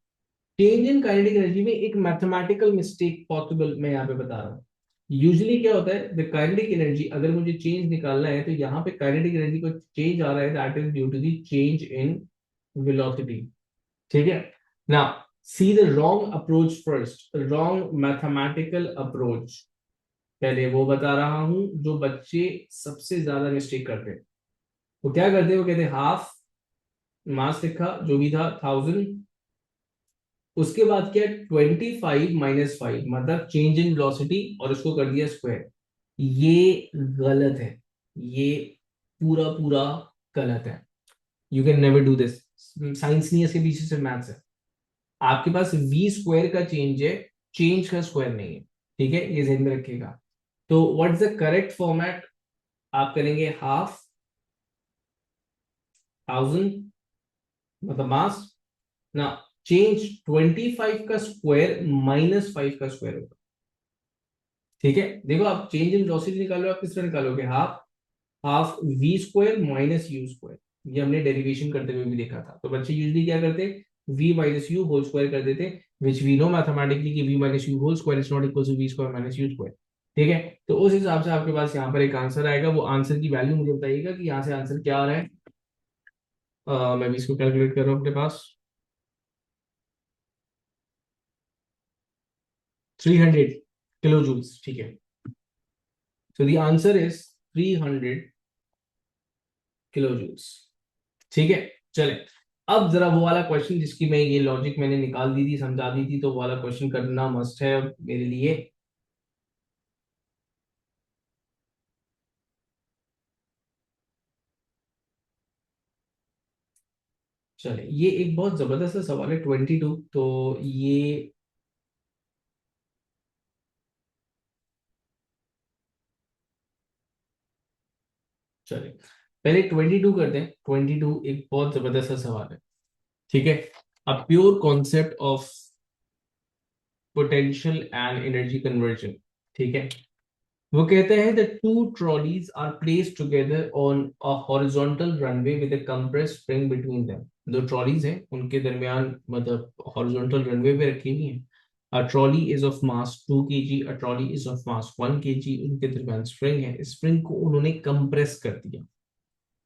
चेंज इन काइनेटिक एनर्जी में एक मैथमेटिकल मिस्टेक पॉसिबल मैं यहाँ पे बता रहा हूँ। यूजुअली क्या होता है, द काइनेटिक एनर्जी अगर मुझे चेंज निकालना है तो यहाँ पे काइनेटिक एनर्जी को चेंज आ रहा है that is due to the change in velocity, ठीक है ना। See the wrong approach first, wrong mathematical approach पहले वो बता रहा हूं जो बच्चे सबसे ज्यादा मिस्टेक करते हैं। वो क्या करते हैं, वो कहते हैं हाफ मास लिखा जो भी था 1000, उसके बाद क्या 25 - 5 मतलब चेंज इन वेलोसिटी और उसको कर दिया स्क्वायर। ये गलत है, ये पूरा पूरा गलत है। You can never do this. Science नहीं है, इसके पीछे सिर्फ मैथ्स है। आपके पास वी स्क्वायर का चेंज है, चेंज का स्क्वायर नहीं है। ठीक है, ये ध्यान में रखिएगा। तो what is the correct format? आप करेंगे हाफ थाउजेंड मतलब मास ना, चेंज 25 का स्क्वायर -5 का स्क्वायर होगा। ठीक है, देखो आप चेंज इन वेलोसिटी निकालो, आप किस तरह निकालोगे? Half half v square minus u square. ये हमने डेरिवेशन करते हुए भी देखा था। तो बच्चे यूजली क्या करते? v minus u whole square कर देते, विच वी नो मैथमेटिकली कि v minus u whole square is not equal to v square minus u square. ठीक है, तो उस हिसाब से आपके पास यहाँ पर एक आंसर आएगा। वो आंसर की वैल्यू मुझे बताइएगा कि यहाँ से आंसर क्या आ रहा है। मैं भी इसको कैलकुलेट कर रहा हूँ अपने पास। 300 किलो जूल्स। ठीक है, so the answer is 300 kilo joules. ठीक है, चले। अब जरा वो वाला क्वेश्चन जिसकी मैं ये लॉजिक मैंने निकाल दी थी, समझा दी थी, तो वो वाला क्वेश्चन करना मस्ट है अब मेरे लिए। चले, ये एक बहुत जबरदस्त सा सवाल है, 22। तो ये चले, पहले 22 करते हैं। 22 एक बहुत जबरदस्त सा सवाल है। ठीक है, a pure concept of potential and energy conversion. ठीक है, वो कहते हैं the two trolleys are placed together on a horizontal runway with a compressed spring between them. दो ट्रॉलीज हैं, उनके दरमियान मतलब हॉरिजॉन्टल रनवे पे रखी हुई हैं। A trolley is of mass 2 kg, a trolley is of mass 1 kg। उनके दरमियान स्प्रिंग है, स्प्रिंग को उन्होंने कंप्रेस कर दिया।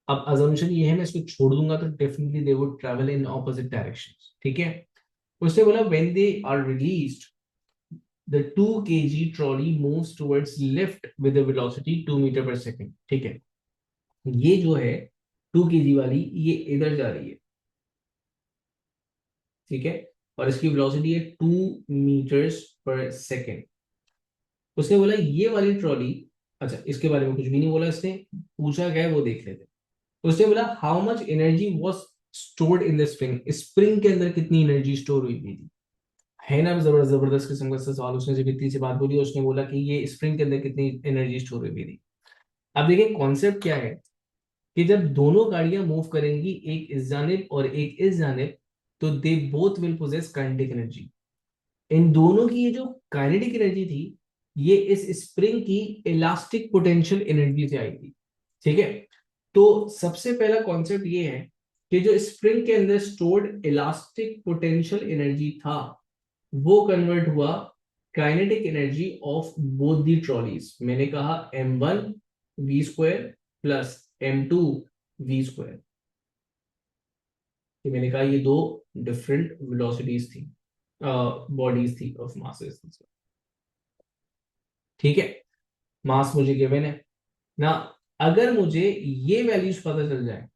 अब अजम्पशन ये है, मैं इसको छोड़ दूंगा तो definitely they would travel in opposite directions. ठीक है, उसने बोला when they are released the 2 kg trolley moves towards left with a velocity 2 metre पर सेकेंड। ठीक है, ये जो है 2 kg वाली, ये इधर जा रही है। ठीक है, और इसकी वेलोसिटी है 2 मीटर्स पर सेकेंड। उसने बोला ये वाली ट्रॉली, अच्छा इसके बारे में कुछ भी नहीं बोला इसने, पूछा क्या है वो देख लेते हैं। उसने बोला how much energy was stored in the spring, spring के अंदर कितनी एनर्जी स्टोर हुई थी। है ना, जबरदस्त जबरदस्त किस्म का सवाल। उसने जब इतनी सी बात बोली, उसने बोला कि ये स्प्रिंग के अंदर कितनी एनर्जी स्टोर हुई थी। अब देखिए कॉन्सेप्ट क्या है कि जब दोनों गाड़ियां मूव करेंगी, एक इस जानिब और एक इस जानिब, तो they both will possess kinetic energy. इन दोनों की ये जो काइनेटिक एनर्जी थी, ये इस स्प्रिंग की इलास्टिक पोटेंशियल एनर्जी से आई थी। ठीक है, तो सबसे पहला कॉन्सेप्ट ये है कि जो स्प्रिंग के अंदर स्टोर्ड इलास्टिक पोटेंशियल एनर्जी था, वो कन्वर्ट हुआ kinetic energy of both the trolleys. मैंने कहा m1 v square plus m2 v square. मैंने कहा ये दो डिफरेंट वेलोसिटीज थी, बॉडीज थी ऑफ मासेस। ठीक है, मास मुझे गिवन है ना। अगर मुझे ये वैल्यूज पता चल जाए,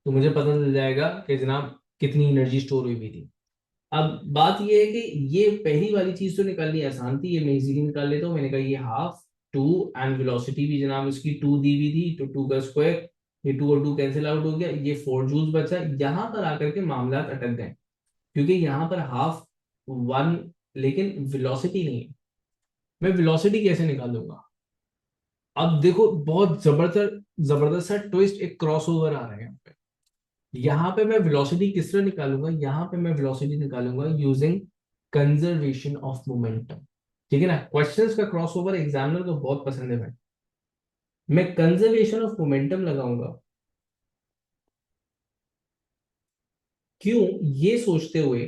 तो मुझे पता चल जाएगा कि जनाब कितनी एनर्जी स्टोर हुई भी थी। अब बात ये है कि ये पहली वाली चीज तो निकालनी आसान थी, ये मैं इजीली निकाल लेता हूँ। मैंने कहा ये हाफ 2, एंड वेलोसिटी भी जनाब इसकी 2 दी हुई थी, तो 2 का स्क्वायर, ये 2 और 2 कैंसिल आउट हो गया, ये 4 जूल्स बचा। यहां पर आकर के मामला अटक गए, क्योंकि यहाँ पर हाफ 1 लेकिन वेलोसिटी नहीं है। मैं वेलोसिटी कैसे निकालूंगा? अब देखो बहुत जबरदस्त जबरदस्त सा ट्विस्ट, एक क्रॉसओवर आ रहा है यहाँ पे। यहाँ पे मैं वेलोसिटी किस तरह निकालूंगा? यहाँ पे मैं वेलोसिटी निकालूंगा यूजिंग कंजर्वेशन ऑफ मोमेंटम। ठीक है ना, क्वेश्चंस का क्रॉसओवर एग्जामिनर को बहुत पसंद है भाई। मैं कंजर्वेशन ऑफ मोमेंटम लगाऊंगा, क्यों? ये सोचते हुए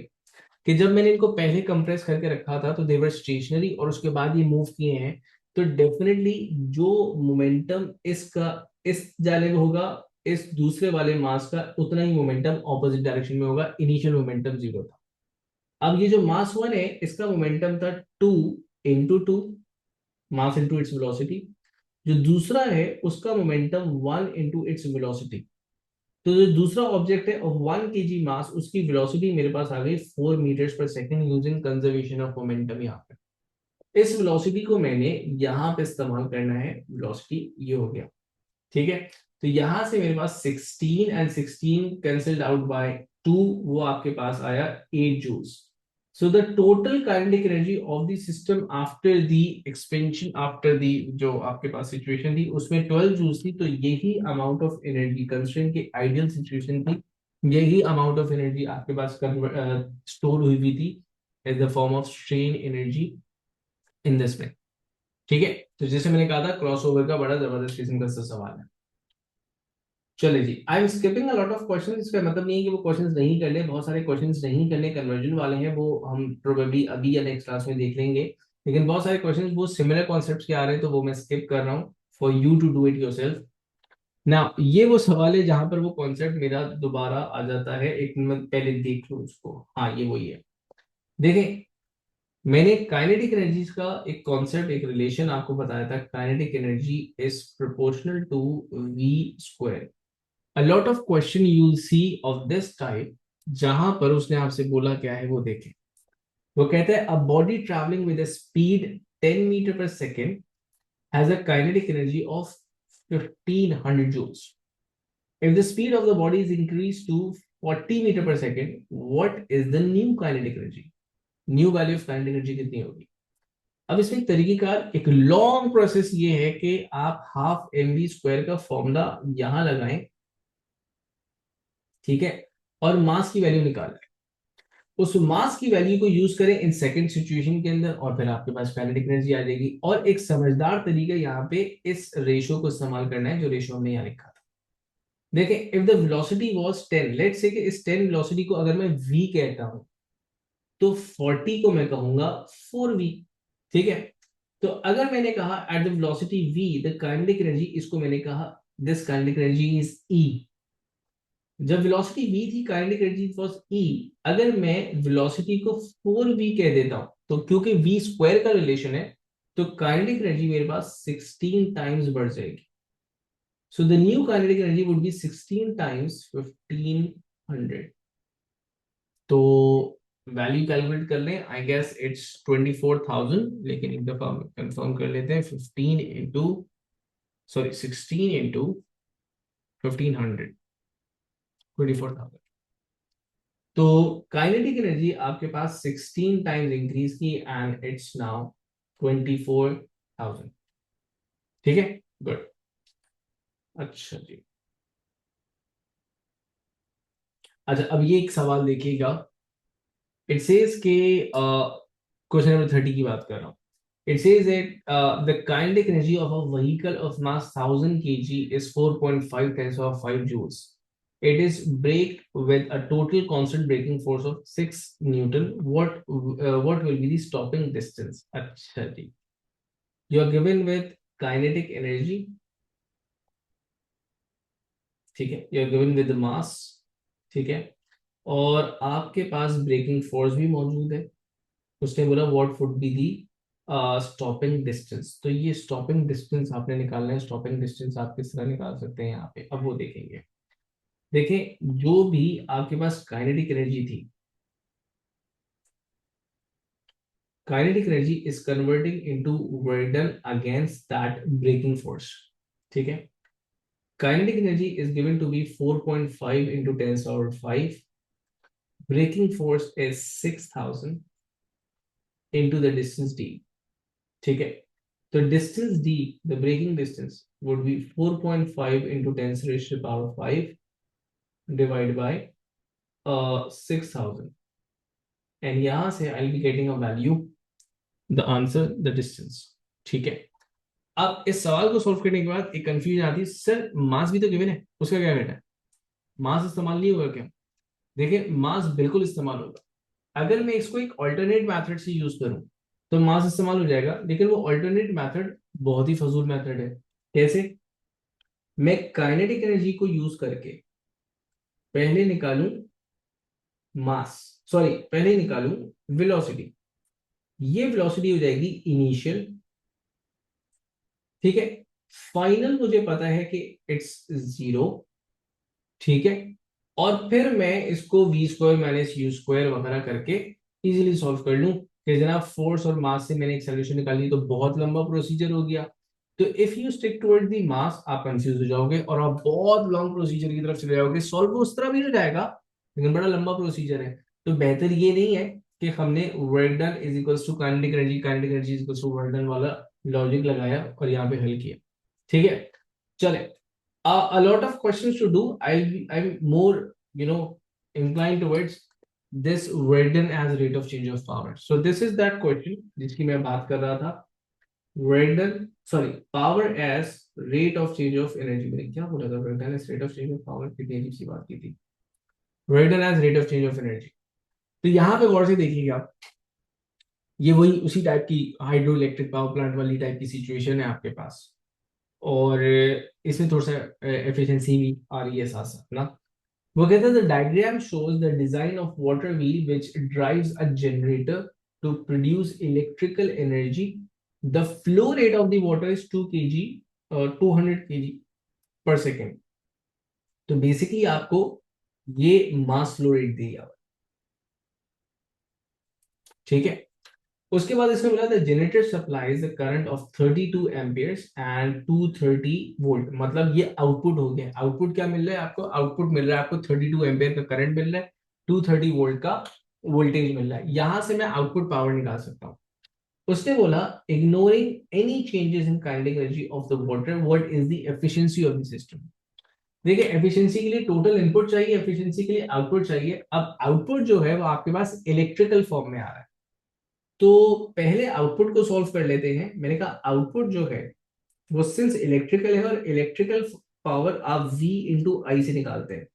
कि जब मैंने इनको पहले कंप्रेस करके रखा था तो देवर स्टेशनरी, और उसके बाद ये मूव किए हैं, तो डेफिनेटली जो मोमेंटम इसका इस जानिब होगा, इस दूसरे वाले मास का उतना ही मोमेंटम ऑपोजिट डायरेक्शन में होगा। इनिशियल मोमेंटम 0 था। अब ये जो मास 1 है, इसका मोमेंटम था 2 × 2, मास इंटू इट्स वेलोसिटी। जो दूसरा है उसका मोमेंटम 1 × इट्स वेलोसिटी। तो जो दूसरा ऑब्जेक्ट है ऑफ 1 kg मास, उसकी वेलोसिटी मेरे पास आ गई 4 मीटर्स पर second using conservation of momentum. यहाँ पे इस वेलोसिटी को मैंने यहाँ पे इस्तेमाल करना है, वेलोसिटी ये हो गया। ठीक है, तो यहां से मेरे पास 16 एंड 16 कैंसल्ड आउट बाय 2, वो आपके पास आया 8 joules. So the total kinetic energy of the system after the expansion, after the जो आपके पास सिचुएशन थी उसमें 12 जूल्स थी. तो यही अमाउंट ऑफ एनर्जी कंस्ट्रेंट की आइडियल सिचुएशन थी, यही अमाउंट ऑफ एनर्जी आपके पास स्टोर हुई थी as the form of strain energy in this way. ठीक है, तो जैसे मैंने कहा था क्रॉसओवर का बड़ा जबरदस्त किस्म का सवाल है. चले जी, I am skipping a lot of question. इसका मतलब नहीं है कि वो क्वेश्चंस नहीं कर ले, बहुत सारे क्वेश्चंस नहीं करने कन्वर्जन वाले हैं, वो हम प्रोबेबली अभी या नेक्स्ट क्लास में देख लेंगे. लेकिन बहुत सारे क्वेश्चंस वो सिमिलर कॉन्सेप्ट्स के आ रहे हैं, तो वो मैं स्किप कर रहा हूँ for you to do it yourself. ना ये वो सवाल है जहां पर वो कॉन्सेप्ट मेरा दोबारा आ जाता है. एक मिनट पहले देख लो उसको. हाँ, ये वही है. देखें, मैंने काइनेटिक एनर्जीज का एक कॉन्सेप्ट, एक रिलेशन आपको बताया था. Kinetic energy is proportional to v square. A lot of question you'll see of this type, जहां पर उसने आपसे बोला क्या है वो देखें. वो कहता है a body traveling with a speed 10 meter per second has a kinetic energy of 1500 joules. If the speed of the body is increased to 40 meter per second, what is the new kinetic energy? New value of kinetic energy कितनी होगी? अब इसमें एक तरीकेकार, एक long process ये है कि आप हाफ एम वी स्क्वायर का फॉर्मूला यहां लगाएं, ठीक है, और मास की वैल्यू निकालें. उस मास की वैल्यू को यूज करें इन सेकंड सिचुएशन के अंदर, और फिर आपके पास काइनेटिक एनर्जी आ जाएगी. और एक समझदार तरीका यहाँ पे इस रेशियो को इस्तेमाल करना है जो रेशियो हमने यहाँ लिखा था. देखें, if the velocity was 10, let's say कि इस 10 वेलोसिटी को अगर मैं v कहता हूं, तो 40 को मैं कहूंगा 4v. ठीक है, तो अगर मैंने कहा at the velocity v the kinetic energy, इसको मैंने कहा this kinetic energy is e. जब वेलोसिटी v थी, काइनेटिक एनर्जी वाज e. अगर मैं वेलोसिटी को 4v कह देता हूं, तो क्योंकि v स्क्वायर का रिलेशन है, तो काइनेटिक एनर्जी मेरे पास 16 टाइम्स बढ़ जाएगी. So the new kinetic energy would B 16 times 1500. तो वैल्यू कैलकुलेट कर लें. आई गेस इट्स 24,000, लेकिन एक दफा कंफर्म कर लेते हैं. 15 इंटू, सॉरी 16 इंटू 1500, 24,000. तो काइनेटिक एनर्जी आपके पास 16 टाइम्स इंक्रीज की एंड इट्स नाउ 24,000. ठीक है, गुड. अच्छा जी, अच्छा अब ये एक सवाल देखिएगा. इट सेज के क्वेश्चन नंबर 30 की बात कर रहा हूँ. It says that the kinetic energy of a vehicle of mass 1000 kg is 4.5 times of 5 joules. It is braked with a total constant braking force of 6 Newton. What will be the stopping distance? अच्छा जी, you are given with kinetic energy. ठीक है, you are given with the mass. ठीक है, और आपके पास breaking force भी मौजूद है. उसने बोला what would be the stopping distance. तो ये स्टॉपिंग डिस्टेंस आपने निकालना है. स्टॉपिंग डिस्टेंस आप किस तरह निकाल सकते हैं यहाँ पे, अब वो देखेंगे. देखें, जो भी आपके पास काइनेटिक एनर्जी थी, kinetic energy is converting into work done against that braking force. ठीक है, kinetic energy is given to be 4.5 into 10⁵. Braking force is 6000 into the distance d. ठीक है, तो distance d, the braking distance would be 4.5 into 10⁵ divide by 6000. And यहां से I be getting a value, the answer, the distance. ठीक है, अब इस सवाल को सॉल्व करने के बाद एक कंफ्यूजन आती है, सर मास भी तो गिवन है, उसका क्या बेटा है, मास इस्तेमाल नहीं होगा क्या? देखिए, मास बिल्कुल इस्तेमाल होगा. अगर मैं इसको एक ऑल्टरनेट मेथड से यूज करूं तो मास इस्तेमाल हो जाएगा, लेकिन वो ऑल्टरनेट मेथड बहुत ही फजूल मेथड है. कैसे? मैं काइनेटिक एनर्जी को यूज करके पहले निकालूं मास, सॉरी पहले निकालूं वेलोसिटी. ये वेलोसिटी हो जाएगी इनिशियल. ठीक है, फाइनल मुझे पता है कि इट्स 0. ठीक है, और फिर मैं इसको v square minus u square वगैरह करके इजीली सॉल्व कर लूं कि जनाब फोर्स और मास से मैंने एक सोल्यूशन निकाली. तो बहुत लंबा प्रोसीजर हो गया. तो if you stick towards the mass आप कंफ्यूज हो जाओगे और आप बहुत लॉन्ग प्रोसीजर की तरफ चले जाओगे। सॉल्व उस तरह भी हो जाएगा लेकिन बड़ा लंबा प्रोसीजर है। तो बेहतर ये नहीं है कि हमने work done is equals to kinetic energy is equals to work done वाला लॉजिक लगाया और यहाँ पे हल किया। ठीक है, चले। A lot of questions to do. I'm more, inclined towards this Verdun as rate of change of power. So this is that question जिसकी मैं बात कर रहा था। Verdun, sorry, power as rate of change of energy। मैंने क्या बोला था? Verdun as rate of change of power, कितनी अजीब सी बात की थी। Verdun as rate of change of energy। तो यहाँ पे गौर से देखिएगा, ये वही उसी टाइप की हाइड्रो इलेक्ट्रिक पावर प्लांट वाली टाइप की सिचुएशन है आपके पास। और इसमें थोड़ा सा एफिशिएंसी भी आ रही है साथ साथ ना। वो कहते हैं the diagram shows the design of water wheel which drives a generator to produce electrical energy. The flow rate of the water is 2 kg 200 kg per second. तो बेसिकली आपको ये मास फ्लो रेट दिया हुआ है। ठीक है, उसके बाद इसमें बोला था generator supplies the current of 32 amperes and 230 volt. मतलब ये आउटपुट हो गया। आउटपुट क्या मिल रहा है आपको? आउटपुट मिल रहा है आपको 32 एम्पियर का करंट मिल रहा है, 230 वोल्ट का वोल्टेज मिल रहा है। यहां से मैं आउटपुट पावर निकाल सकता हूं। उसने बोला ignoring any changes in kinetic energy of the water what is the efficiency of the system. देखिए, एफिशिएंसी के लिए टोटल इनपुट चाहिए, एफिशिएंसी के लिए आउटपुट चाहिए। अब आउटपुट जो है वो आपके पास इलेक्ट्रिकल फॉर्म में आ रहा है। तो पहले आउटपुट को सॉल्व कर लेते हैं। मैंने कहा आउटपुट जो है वो सिंस इलेक्ट्रिकल है और इलेक्ट्रिकल पावर आप V इंटू आई से निकालते हैं।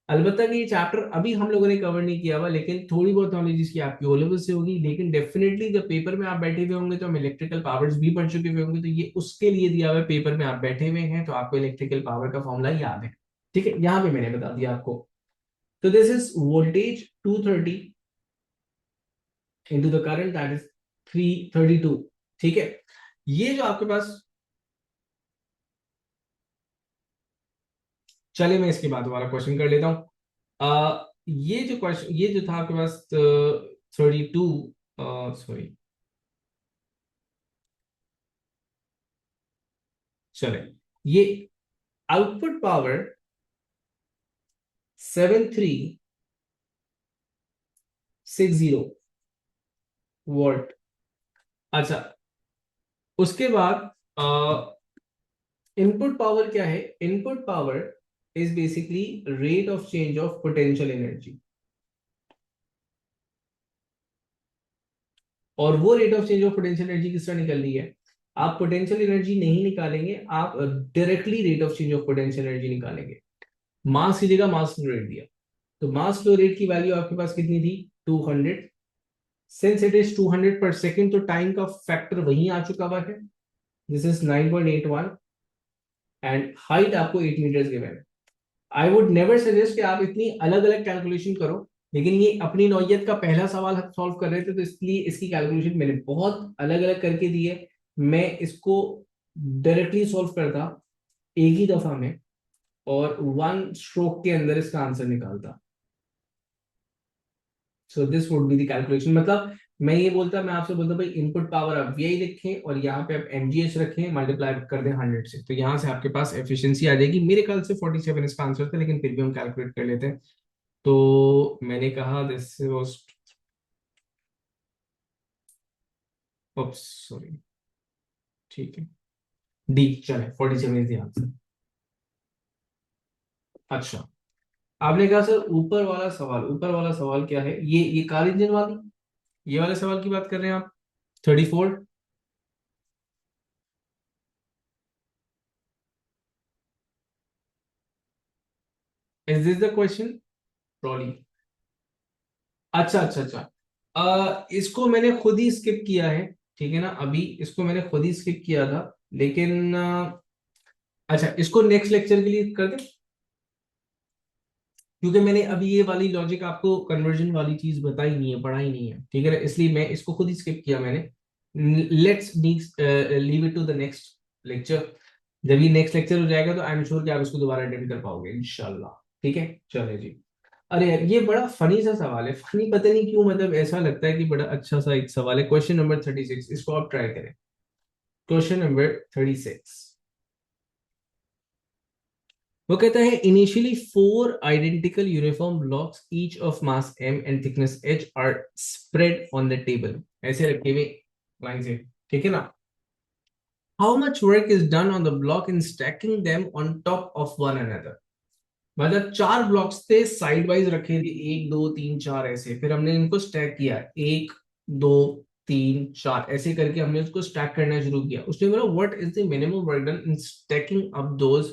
अलबत्ता कि ये चैप्टर अभी हम लोगों ने कवर नहीं किया हुआ, लेकिन थोड़ी बहुत नॉलेज इसकी आपकी ओ लेवल से होगी। लेकिन डेफिनेटली जब पेपर में आप बैठे हुए होंगे तो हम इलेक्ट्रिकल पावर्स भी पढ़ चुके हुए होंगे, तो ये उसके लिए दिया हुआ है। पेपर में आप बैठे हुए हैं तो आपको इलेक्ट्रिकल पावर का फॉर्मूला याद है। ठीक है, यहाँ पे मैंने बता दिया आपको। तो this is voltage 230 into the current that is 332। ठीक है, ये जो आपके पास, चले मैं इसके बाद वाला क्वेश्चन कर लेता हूं। ये जो क्वेश्चन, ये जो था आपके पास 32, सॉरी, चले, ये आउटपुट पावर 7360 वोल्ट। अच्छा, उसके बाद इनपुट पावर क्या है? Input power is basically rate of change of potential energy. और वो rate of change of potential energy किस तरह निकल रही है? आप पोटेंशियल एनर्जी नहीं निकालेंगे, आप directly rate of change of potential energy निकालेंगे। मास की जगह मास फ्लो रेट दिया, तो मास फ्लो रेट की वैल्यू आपके पास कितनी थी? 200। सिंस इट इज 200 पर सेकेंड, तो टाइम का फैक्टर वहीं आ चुका हुआ है। दिस इज 9.81 एंड हाइट आपको 8 मीटर्स गिवन है। आई वुड नेवर सजेस्ट कि आप इतनी अलग अलग कैलकुलेशन करो, लेकिन ये अपनी नौयत का पहला सवाल हम सॉल्व कर रहे थे, तो इसलिए इसकी कैलकुलेशन मैंने बहुत अलग अलग करके दी है। मैं इसको डायरेक्टली सॉल्व करता एक ही दफा में और वन स्ट्रोक के अंदर इसका आंसर निकालता। So this would be the calculation. मतलब मैं ये बोलता, मैं आपसे बोलता भाई इनपुट पावर आप वी लिखें और यहाँ पे आप एमजीएच रखें, मल्टीप्लाई कर दें 100 से, तो यहाँ से आपके पास एफिशिएंसी आ जाएगी। मेरे ख्याल से 47 इसका आंसर था, लेकिन फिर भी हम कैलकुलेट कर लेते हैं। तो मैंने कहा दिस वाज, सॉरी, ठीक है, डी, चले 47 इज द आंसर। अच्छा, आपने कहा सर ऊपर वाला सवाल, ऊपर वाला सवाल क्या है? ये कार इंजन वाली, ये वाले सवाल की बात कर रहे हैं आप? 34, is this the question? Trolley, अच्छा अच्छा अच्छा। इसको मैंने खुद ही स्किप किया है। ठीक है ना, अभी इसको मैंने खुद ही स्किप किया था, लेकिन अच्छा, इसको नेक्स्ट लेक्चर के लिए कर दें, क्योंकि मैंने अभी ये वाली लॉजिक आपको कन्वर्जन वाली चीज बताई नहीं है, पढ़ाई नहीं है। ठीक है ना, इसलिए मैं इसको खुद ही स्किप किया मैंने। Let's leave it to the next lecture. जब ये नेक्स्ट लेक्चर हो जाएगा तो आई एम श्योर कि आप इसको दोबारा अटेंड कर पाओगे इंशाल्लाह। ठीक है, चलिए जी। अरे यार, ये बड़ा फनी सा सवाल है। फनी पता नहीं क्यों, मतलब ऐसा लगता है कि बड़ा अच्छा सा एक सवाल है। क्वेश्चन नंबर 36, इसको आप ट्राई करें। Question number 36। वो कहता है initially four identical uniform blocks each of mass m and thickness h are spread on the table, ऐसे रखे हुए लाइन से, ठीक है ना। How much work is done on the block in stacking them on top of one another. मतलब चार blocks थे साइड वाइज रखे थे, एक दो तीन चार ऐसे, फिर हमने इनको स्टैक किया, एक दो तीन चार ऐसे करके हमने उसको स्टैक करना शुरू किया। उसने बोला what is the minimum work done in stacking up those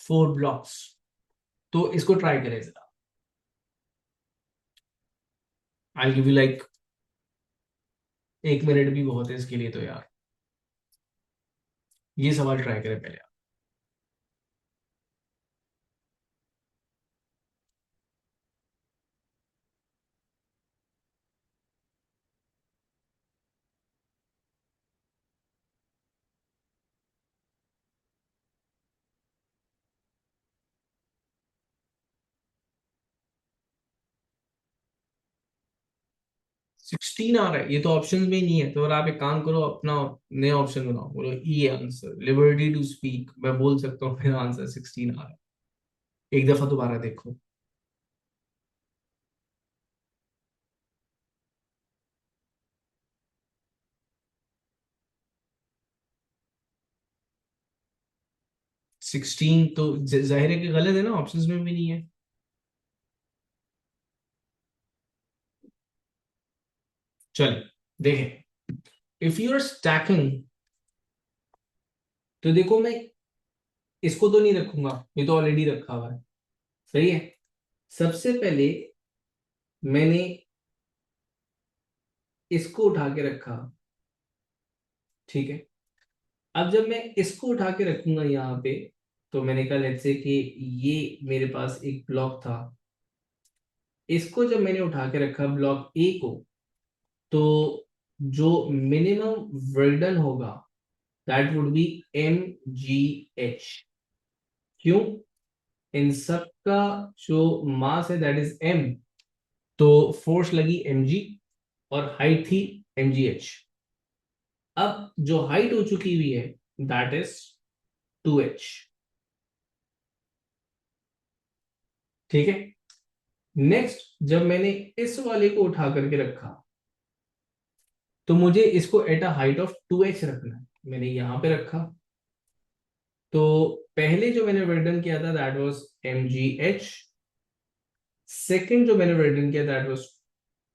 four blocks. तो इसको ट्राई करें जरा। I give you like 1 minute भी बहुत है इसके लिए तो यार। ये सवाल ट्राई करें पहले। 16 आ रहा है, ये तो ऑप्शन में ही नहीं है। तो अगर आप एक काम करो, अपना नया ऑप्शन बनाओ, बोलो E answer, liberty to speak, मैं बोल सकता हूँ मेरा आंसर 16 आ रहा है। एक दफा दोबारा देखो। 16 तो जाहिर है कि गलत है ना, ऑप्शंस में भी नहीं है। चलिए देखें, इफ यू आर स्टैकिंग, तो देखो मैं इसको तो नहीं रखूंगा, ये तो ऑलरेडी रखा हुआ है, सही है। सबसे पहले मैंने इसको उठा के रखा, ठीक है। अब जब मैं इसको उठा के रखूंगा यहाँ पे, तो मैंने कहा लेट्स से कि ये मेरे पास एक ब्लॉक था, इसको जब मैंने उठा के रखा ब्लॉक ए को, तो जो मिनिमम वर्डन होगा that would be M G H. क्यों? इन सब का जो मास है दैट इज एम, तो फोर्स लगी एम जी और हाइट थी एम जी एच। अब जो हाइट हो चुकी हुई है दैट इज 2h, ठीक है। नेक्स्ट जब मैंने इस वाले को उठा करके रखा, तो मुझे इसको at a height of 2h रखना है, मैंने यहां पे रखा। तो पहले जो मैंने वर्डन किया था that was M G H, second जो मैंने वर्डन किया that was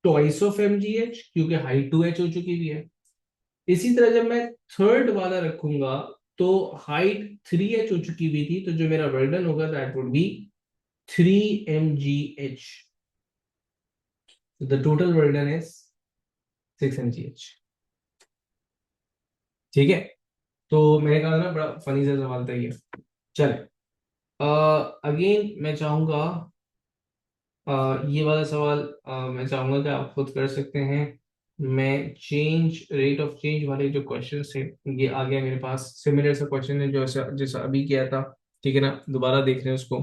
twice of M G H, क्योंकि हाइट 2h हो चुकी हुई है। इसी तरह जब मैं थर्ड वाला रखूंगा, तो हाइट 3h हो चुकी हुई थी, तो जो मेरा वर्डन होगा that would B 3 mgh। The total वर्डन is 6 mgh, ठीक है। तो मैंने कहा ना बड़ा फनी सा सवाल था ये। चले, अगेन मैं चाहूंगा, ये वाला सवाल मैं चाहूंगा कि आप खुद कर सकते हैं। मैं चेंज रेट ऑफ चेंज वाले जो क्वेश्चन है, ये आ गया मेरे पास, सिमिलर सा क्वेश्चन है जो ऐसा जैसा अभी किया था, ठीक है ना। दोबारा देख रहे हैं उसको,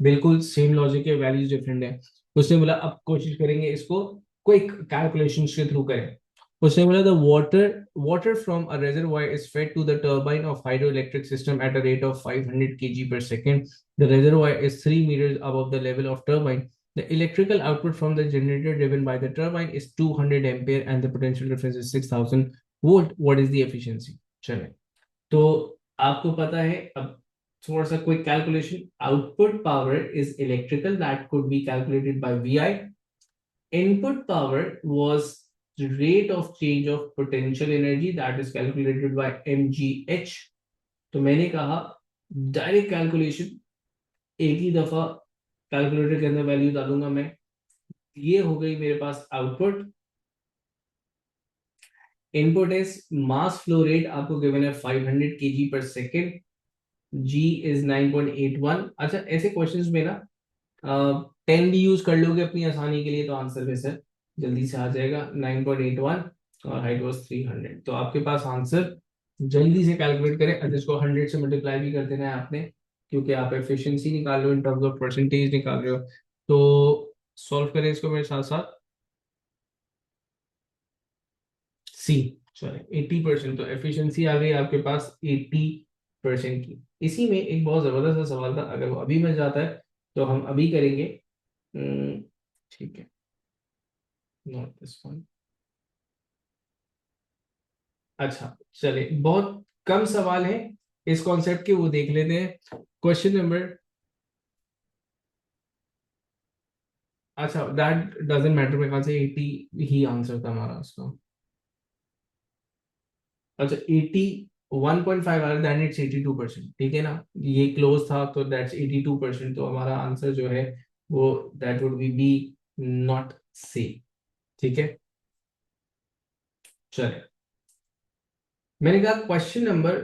बिल्कुल सेम लॉजिक है, वैल्यूज डिफरेंट है। उसने बोला अब कोशिश करेंगे इसको क्विक कैलकुलेशन के थ्रू करें। उसने बोला the water from a reservoir is fed to the turbine of hydroelectric system at a rate of 500 kg per second. The reservoir is 3 meters above the level of turbine. The electrical output from the generator driven by the turbine is 200 ampere and the potential difference is 6000 volt. What is the efficiency? चलें, तो आपको पता है अब थोड़ा सा quick calculation. Output power is electrical, that could be calculated by V I. Input power was the rate of change of potential energy that is calculated by mgh। तो मैंने कहा डायरेक्ट कैलकुलेशन, एक ही दफा कैलकुलेटर के अंदर value डालूंगा मैं। ये हो गई मेरे पास output. Input is mass flow rate, आपको गिवन है 500 kg per second, ji is 9.81। अच्छा, ऐसे क्वेश्चंस में ना 10 भी यूज कर लोगे अपनी आसानी के लिए, तो आंसर वैसे जल्दी से आ जाएगा 9.81, और हाइट वाज 300। तो आपके पास आंसर जल्दी से कैलकुलेट करें। अच्छा, इसको 100 से मल्टीप्लाई भी कर देना है आपने, क्योंकि आप एफिशिएंसी निकाल रहे हो इन टर्म्स ऑफ परसेंटेज निकाल रहे हो। तो सॉल्व करें इसको मेरे साथ साथ। सी, चले 80%, तो एफिशिएंसी आ गई आपके पास 80% की। इसी में एक बहुत जबरदस्त सा सवाल था, अगर वो अभी मिल जाता है तो हम अभी करेंगे। ठीक है, नॉट दिस वन। अच्छा चले, बहुत कम सवाल है इस कॉन्सेप्ट के, वो देख लेते हैं। क्वेश्चन नंबर, अच्छा दैट डजंट मैटर, मेरे ख्याल से 80 ही आंसर था हमारा उसका। अच्छा 81.5 आ रहा है, दैट इट्स 82%, ठीक है ना। ये क्लोज था तो दैट्स 82%, तो हमारा आंसर जो है वो दैट वुड बी नॉट सी। ठीक है, चले, मैंने कहा क्वेश्चन नंबर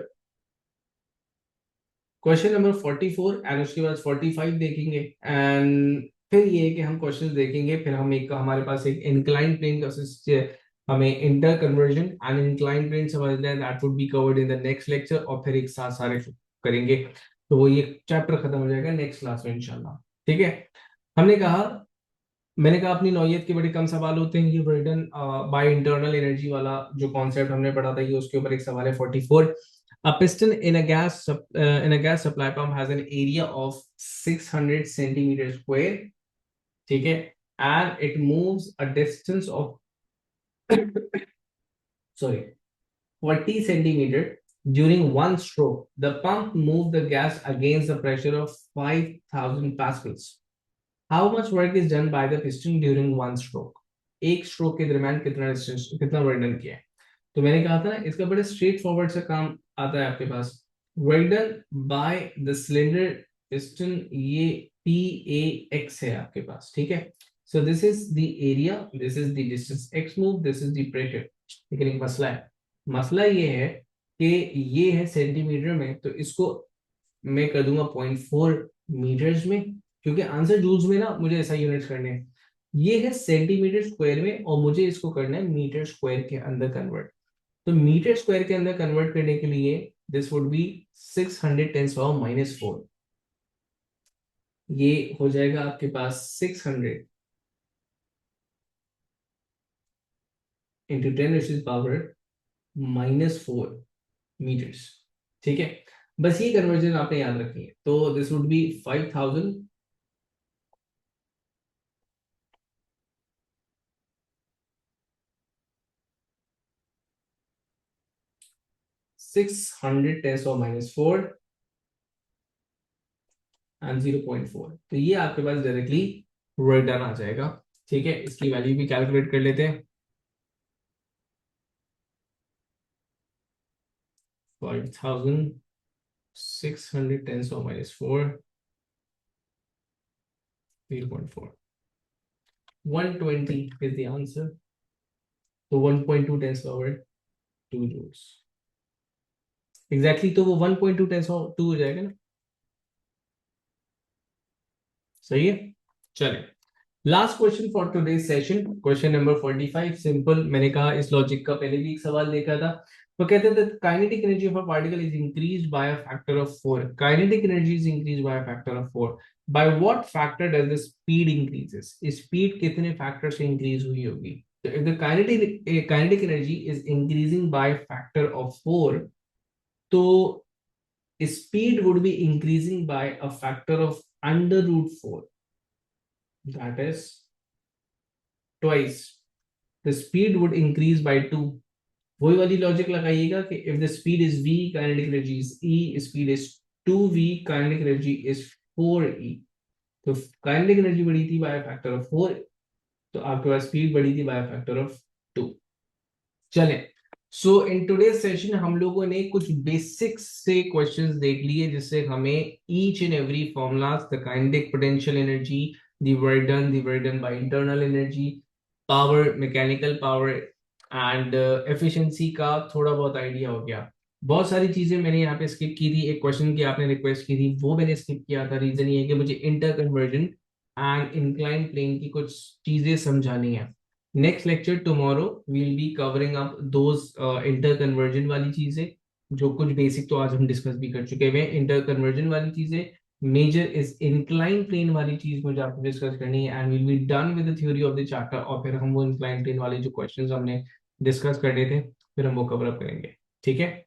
44 एंड उसके बाद 45 देखेंगे, एंड फिर ये है कि हम क्वेश्चंस देखेंगे, फिर हम एक हमारे पास एक इंक्लाइन प्लेन का हमें inter conversion and incline plane समझना है, that would be covered in the next lecture, और फिर एक साथ सारे करेंगे, तो वो ये चैप्टर खत्म हो जाएगा नेक्स्ट क्लास में इंशाल्लाह। ठीक है, हमने कहा, मैंने कहा अपनी नौयत के बड़े कम सवाल होते हैं, ये ब्रेडन बाय इंटरनल एनर्जी वाला जो कॉन्सेप्ट हमने पढ़ा था, ये उसके ऊपर एक सवाल है 44। A piston in a gas supply pump has an area of 600 centimeters square, ठीक है, and it moves a distance of sorry 40 centimeter during one stroke. The pump moves the gas against the pressure of 5000 pascals. How much work is done by the piston during one stroke? एक stroke के दरमियान कितना work done किया है। तो मैंने कहा था ना, इसका बड़ा स्ट्रेट फॉरवर्ड सा काम आता है आपके पास। Work done by the cylinder piston, ये पी ए एक्स है आपके पास, ठीक है। So this is the area, this is the distance X move, this is the pressure. लेकिन एक मसला है, मसला ये है कि ये है सेंटीमीटर में, तो इसको मैं कर दूंगा 0.4 मीटर्स में, क्योंकि आंसर जूल्स में ना मुझे ऐसा यूनिट्स करने हैं। ये है सेंटीमीटर स्क्वायर में, और मुझे इसको करना है मीटर स्क्वायर के अंदर कन्वर्ट। तो मीटर स्क्वायर के अंदर कन्वर्ट करने के लिए दिस वुड बी 610⁻⁴। ये हो जाएगा आपके पास 600 × 10⁻⁴ मीटर्स। ठीक है, बस ये कन्वर्जन आपने याद रखनी है। तो दिस वुड बी 5000 610⁻⁴ एंड 0.4, तो ये आपके पास डायरेक्टली वर्क डन आ जाएगा। ठीक है, इसकी वैल्यू भी कैलकुलेट कर लेते हैं। 5610⁻⁴, 0.4, 120 is the answer. तो 1.2 10 पावर 2 जूल्स एग्जैक्टली, तो वो 1.2 10 पावर 2 हो जाएगा ना। सही है, चले, last question for today session, question number 45, simple. मैंने कहा इस लॉजिक का पहले भी एक सवाल देखा था। तो कहते हैं kinetic energy of a particle is increased by a factor of 4। Kinetic energy is increased by a factor of 4। By what factor does the speed increases? Speed कितने फैक्टर से इंक्रीज हुई होगी? तो if the kinetic energy is increasing by factor of 4, तो speed would be increasing by a factor of under root 4, that is twice. The speed would increase by 2. वही वाली logic लगाइएगा कि if the speed is v, kinetic energy is e, speed is 2v, kinetic energy is 4e। तो kinetic energy बढ़ी थी by a factor of 4, तो आपके पास speed बढ़ी थी by a factor of 2। चलें, सो इन टुडे सेशन हम लोगों ने कुछ बेसिक्स से क्वेश्चंस देख लिए, जिससे हमें each and every formulas, the kinetic potential energy, the work done by internal energy, power, mechanical power and efficiency का थोड़ा बहुत आइडिया हो गया। बहुत सारी चीजें मैंने यहाँ पे स्किप की थी, एक क्वेश्चन की आपने रिक्वेस्ट की थी, वो मैंने स्किप किया था। रीजन ये है कि मुझे inter conversion and incline plane की कुछ चीजें समझानी है। Next lecture tomorrow will be covering up those inter conversion वाली चीजें, जो कुछ बेसिक तो आज हम डिस्कस भी कर चुके हैं। इंटर कन्वर्जन वाली चीजें, मेजर इज इंक्लाइन प्लेन वाली चीज मुझे आपको डिस्कस करनी है, and will be done with the theory of the chapter, और फिर हम वो इंक्लाइन प्लेन वाले जो क्वेश्चंस हमने डिस्कस कर रहे थे फिर हम वो कवर अप करेंगे। ठीक है।